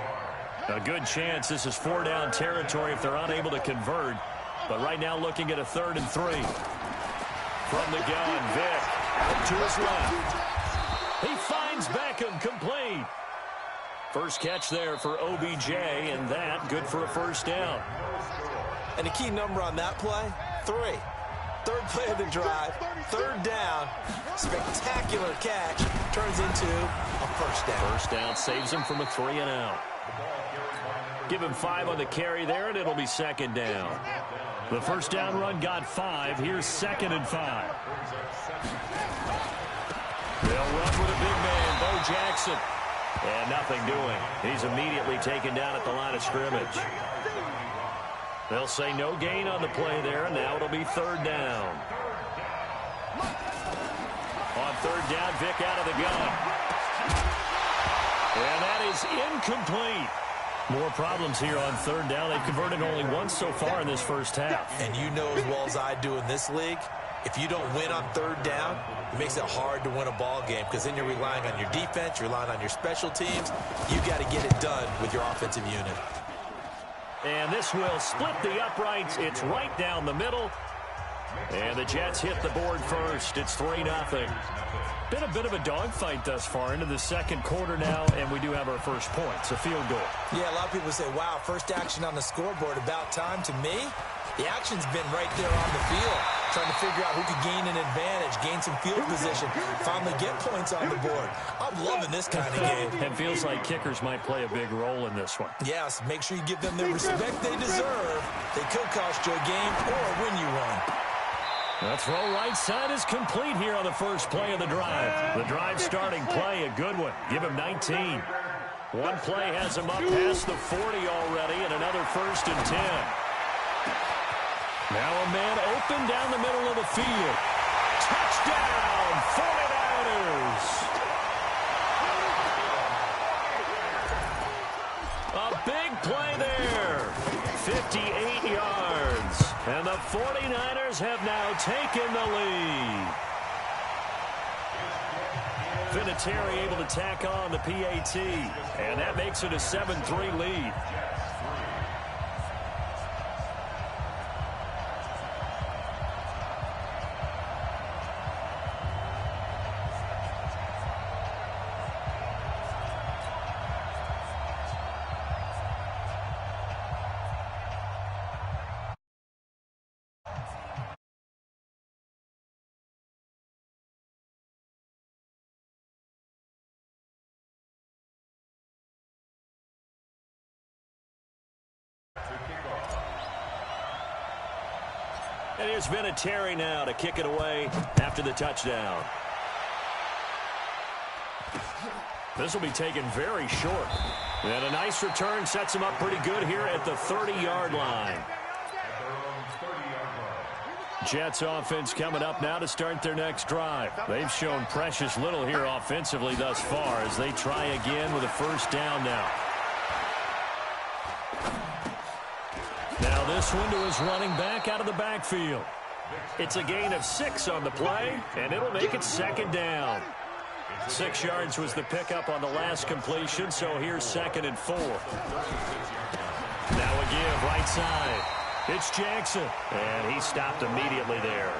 A good chance this is 4-down territory if they're unable to convert. But right now looking at a 3rd and 3. From the gun, Vick out to his left. He finds Beckham, complete. First catch there for OBJ, and that good for a first down. And the key number on that play, 3. 3rd play of the drive, 3rd down, spectacular catch, turns into a first down. First down saves him from a 3 and out. Give him 5 on the carry there, and it'll be 2nd down. The first down run got 5. Here's 2nd and 5. They'll run with a big man, Bo Jackson. And nothing doing. He's immediately taken down at the line of scrimmage. They'll say no gain on the play there, and now it'll be 3rd down. On 3rd down, Vick out of the gun. And that is incomplete. More problems here on 3rd down. They've converted only once so far in this first half. And you know as well as I do in this league, if you don't win on 3rd down, it makes it hard to win a ball game because then you're relying on your defense, you're relying on your special teams. You got to get it done with your offensive unit. And this will split the uprights. It's right down the middle. And the Jets hit the board first. It's 3-0. Been a bit of a dogfight thus far into the second quarter now, and we do have our first points, a field goal. Yeah, a lot of people say, wow, first action on the scoreboard, about time. To me, the action's been right there on the field, trying to figure out who could gain an advantage, gain some field position, finally get points on the board. I'm loving this kind of game. It feels like kickers might play a big role in this one. Yes, make sure you give them the respect they deserve. They could cost you a game or win you one. The throw right side is complete here on the first play of the drive. The drive starting play, a good one. Give him 19. One play has him up past the 40 already, and another 1st and 10. Now a man open down the middle of the field. Touchdown, 49ers. A big play there. 58 yards. And the 49ers have now taken the lead. Vinatieri able to tack on the PAT. And that makes it a 7-3 lead. And here's Vinatieri now to kick it away after the touchdown. This will be taken very short. And a nice return sets him up pretty good here at the 30-yard line. Jets offense coming up now to start their next drive. They've shown precious little here offensively thus far as they try again with a first down now. Now this window is running back out of the backfield. It's a gain of 6 on the play, and it'll make it 2nd down. 6 yards was the pickup on the last completion, so here's 2nd and 4. Now a give right side. It's Jackson, and he stopped immediately there.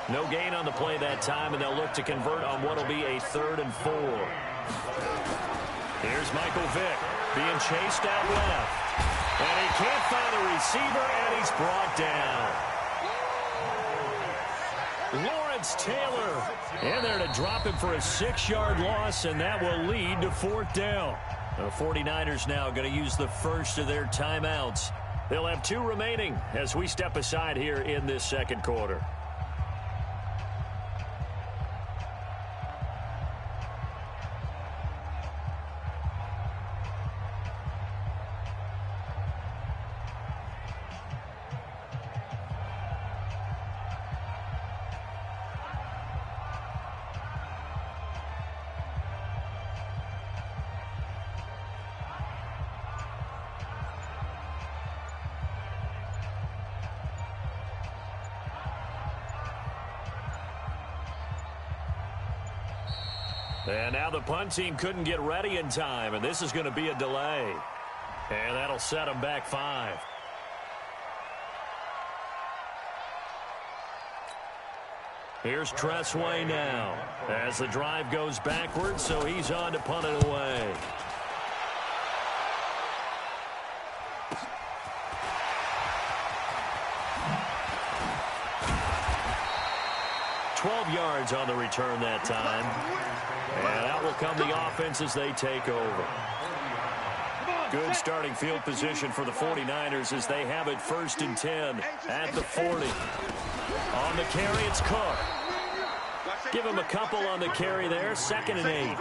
No gain on the play that time, and they'll look to convert on what will be a 3rd and 4. Here's Michael Vick being chased out left. And he can't find a receiver, and he's brought down. Lawrence Taylor in there to drop him for a 6-yard loss, and that will lead to 4th down. The 49ers now going to use the first of their timeouts. They'll have 2 remaining as we step aside here in this second quarter. And now the punt team couldn't get ready in time, and this is going to be a delay. And that'll set them back 5. Here's Tressway now as the drive goes backwards, so he's on to punt it away. Yards on the return that time. And out will come the offense as they take over. Good starting field position for the 49ers as they have it 1st and 10 at the 40. On the carry, it's Cook. Give him a couple on the carry there. 2nd and 8.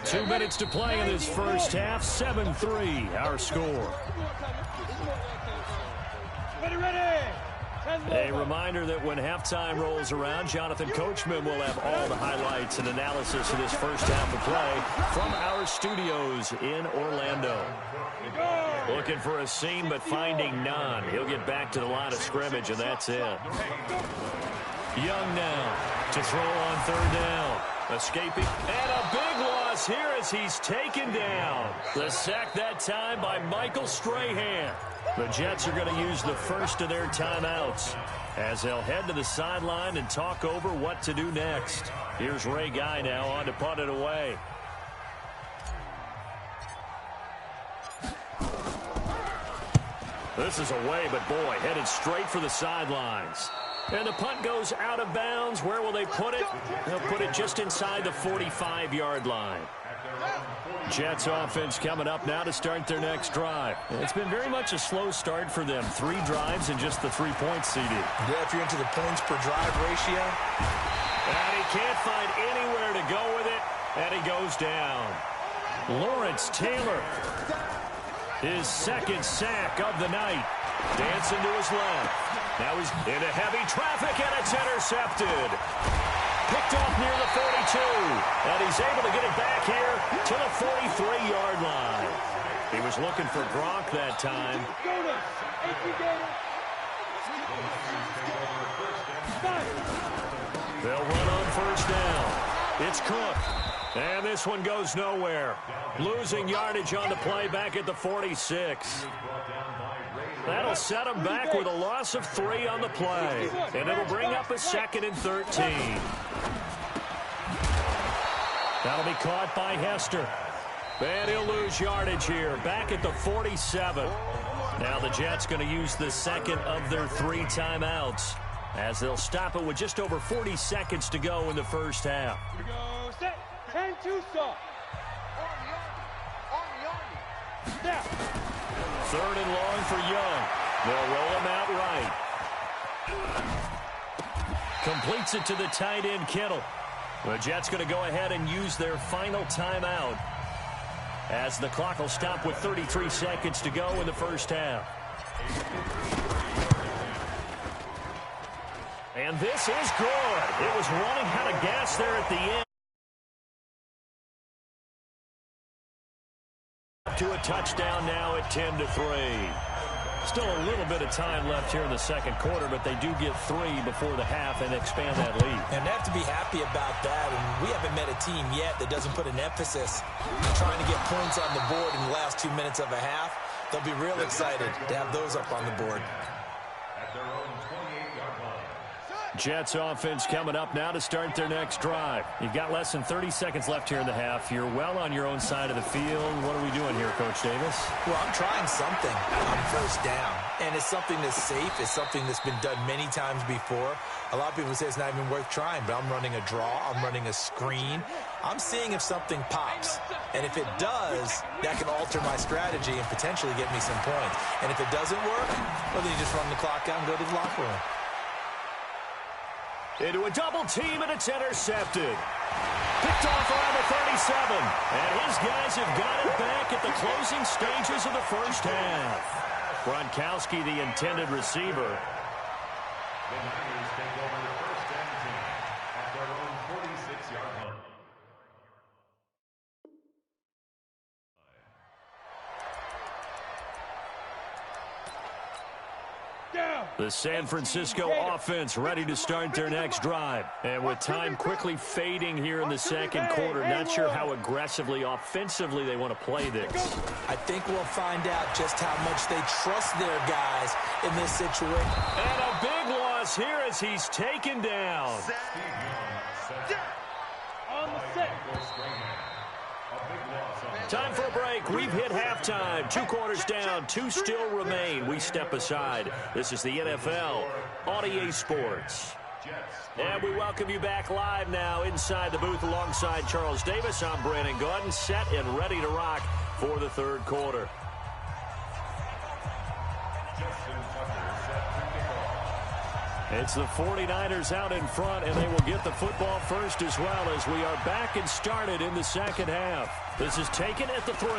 2 minutes to play in this first half. 7-3, our score. A reminder that when halftime rolls around, Jonathan Coachman will have all the highlights and analysis of this first half of play from our studios in Orlando. Looking for a seam, but finding none. He'll get back to the line of scrimmage, and that's it. Young now to throw on 3rd down. Escaping, and a big loss here as he's taken down. The sack that time by Michael Strahan. The Jets are going to use the first of their timeouts as they'll head to the sideline and talk over what to do next. Here's Ray Guy now on to punt it away. This is away, but boy, headed straight for the sidelines. And the punt goes out of bounds. Where will they put it? They'll put it just inside the 45-yard line. Jets offense coming up now to start their next drive. It's been very much a slow start for them. 3 drives and just the 3 points seeded. Yeah, if you're into the points per drive ratio. And he can't find anywhere to go with it, and he goes down. Lawrence Taylor, his 2nd sack of the night. Dancing to his left. Now he's into heavy traffic, and it's intercepted. Picked off near the 42, and he's able to get it back here to the 43-yard line. He was looking for Gronk that time. They'll run on 1st down. It's Cook, and this one goes nowhere. Losing yardage on the play back at the 46. That'll set him back with a loss of 3 on the play. And it'll bring up a 2nd and 13. That'll be caught by Hester. And he'll lose yardage here. Back at the 47. Now the Jets going to use the 2nd of their 3 timeouts as they'll stop it with just over 40 seconds to go in the first half. Here we go. Set. 10-2 stop. Snap. 3rd and long for Young. They'll roll him out right. Completes it to the tight end, Kittle. The Jets going to go ahead and use their final timeout as the clock will stop with 33 seconds to go in the first half. And this is good. It was running out of gas there at the end. To a touchdown now at 10-3. Still a little bit of time left here in the 2nd quarter, but they do get 3 before the half and expand that lead. And they have to be happy about that. And we haven't met a team yet that doesn't put an emphasis on trying to get points on the board in the last 2 minutes of a half. They'll be real excited to have those up on the board. At their own 28-yard line. Jets offense coming up now to start their next drive. You've got less than 30 seconds left here in the half. You're well on your own side of the field. What are we doing here, Coach Davis? Well, I'm trying something on 1st down. And it's something that's safe. It's something that's been done many times before. A lot of people say it's not even worth trying, but I'm running a draw. I'm running a screen. I'm seeing if something pops. And if it does, that can alter my strategy and potentially get me some points. And if it doesn't work, well, then you just run the clock out and go to the locker room. Into a double team, and it's intercepted. Picked off around the 37. And his guys have got it back at the closing stages of the first half. Gronkowski, the intended receiver. The Niners take over the 1st and 10 at their own 46-yard line. The San Francisco offense ready to start their next drive. And with time quickly fading here in the second quarter, not sure how aggressively, offensively they want to play this. I think we'll find out just how much they trust their guys in this situation. And a big loss here as he's taken down. On the set. Time for a break. We've hit halftime. 2 quarters down. 2 still remain. We step aside. This is the NFL on EA Sports. And we welcome you back live now inside the booth alongside Charles Davis. I'm Brandon Gordon, set and ready to rock for the third quarter. It's the 49ers out in front, and they will get the football first as well as we are back and started in the second half. This is taken at the 3.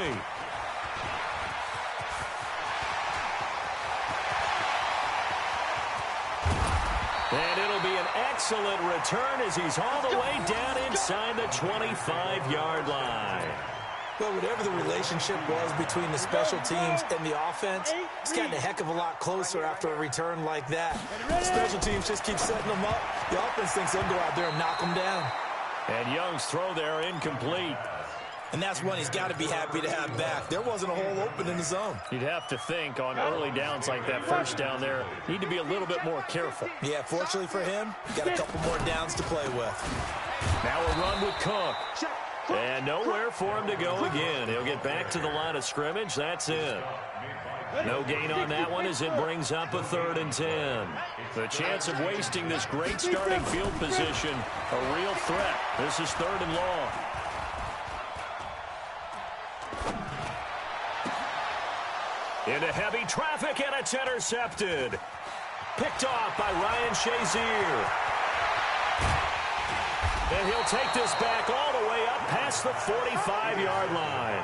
And it'll be an excellent return as he's all the way down inside the 25-yard line. Well, whatever the relationship was between the special teams and the offense, it's gotten a heck of a lot closer after a return like that. The special teams just keep setting them up. The offense thinks they'll go out there and knock them down. And Young's throw there incomplete. And that's one he's got to be happy to have back. There wasn't a hole open in the zone. You'd have to think on early downs like that first down there, need to be a little bit more careful. Yeah, fortunately for him, got a couple more downs to play with. Now a run with Cook. And nowhere for him to go again. He'll get back to the line of scrimmage. That's it. No gain on that one as it brings up a 3rd and 10. The chance of wasting this great starting field position, a real threat. This is 3rd and long. Into heavy traffic, and it's intercepted. Picked off by Ryan Shazier. And he'll take this back all the way up past the 45-yard line.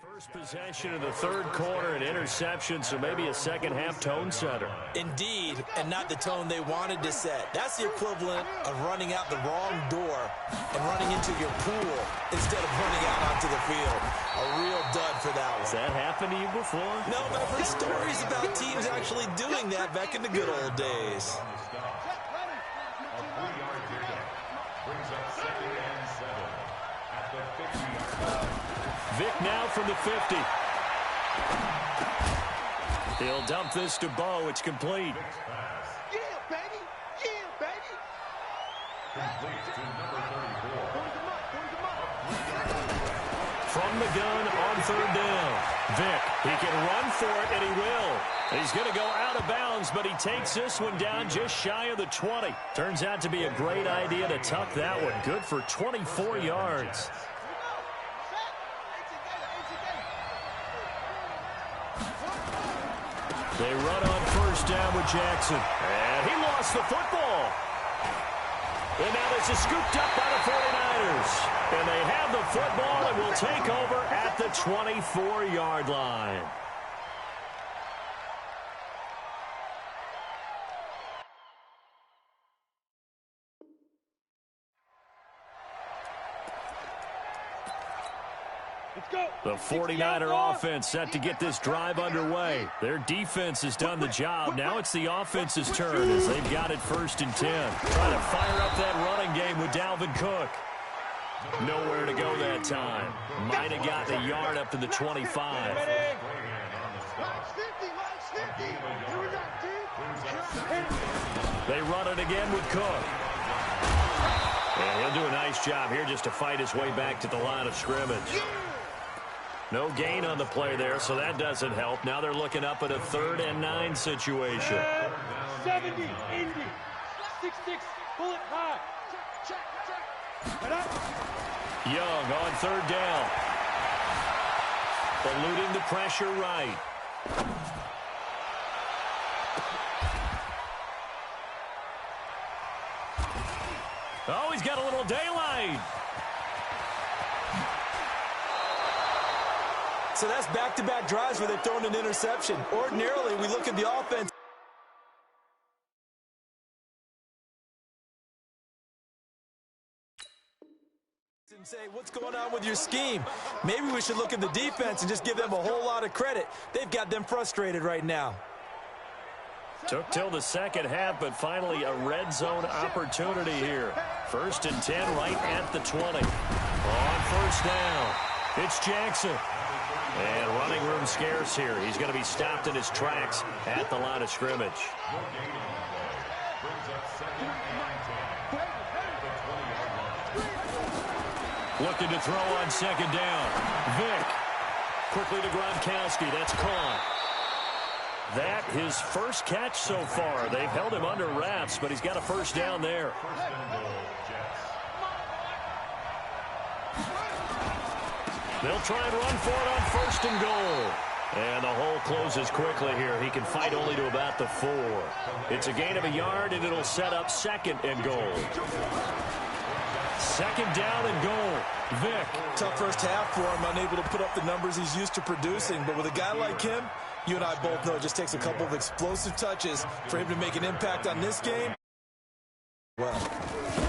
First possession of the third quarter, an interception, so maybe a second-half tone setter. Indeed, and not the tone they wanted to set. That's the equivalent of running out the wrong door and running into your pool instead of running out onto the field. A real dud for that one. Has that happened to you before? No, but I've heard stories about teams actually doing that back in the good old days. A 3-yard pickup brings up 2nd and 7 at the 50-yard line. Vic now from the 50. He'll dump this to Bo. It's complete. Yeah, baby. Yeah, baby. Complete to number 34. From the gun on 3rd down. Vic, he can run for it, and he will. He's going to go out of bounds, but he takes this one down just shy of the 20. Turns out to be a great idea to tuck that one. Good for 24 yards. They run on 1st down with Jackson. And he lost the football. And now this is scooped up by the 49ers. And they have the football and will take over at the 24-yard line. The 49er offense set to get this drive underway. Their defense has done the job. Now it's the offense's turn as they've got it 1st and 10. Trying to fire up that running game with Dalvin Cook. Nowhere to go that time. Might have got the yard up to the 25. They run it again with Cook. And he'll do a nice job here just to fight his way back to the line of scrimmage. No gain on the play there, so that doesn't help. Now they're looking up at a 3rd and 9 situation. 70, Indy, 6-6, pull it high. Young on 3rd down. Eluding the pressure right. Oh, he's got a little daylight. So that's back-to-back drives where they've thrown an interception. Ordinarily, we look at the offense and say, what's going on with your scheme? Maybe we should look at the defense and just give them a whole lot of credit. They've got them frustrated right now. Took till the second half, but finally a red zone opportunity here. 1st and 10 right at the 20. On first down, it's Jackson. And running room scarce here. He's going to be stopped in his tracks at the line of scrimmage. Looking to throw on 2nd down. Vick. Quickly to Gronkowski. That's caught. That his first catch so far. They've held him under wraps, but he's got a 1st down there. They'll try and run for it on 1st and goal. And the hole closes quickly here. He can fight only to about the 4. It's a gain of a yard, and it'll set up 2nd and goal. 2nd down and goal. Vick. Tough first half for him, unable to put up the numbers he's used to producing. But with a guy like him, you and I both know it just takes a couple of explosive touches for him to make an impact on this game. Well.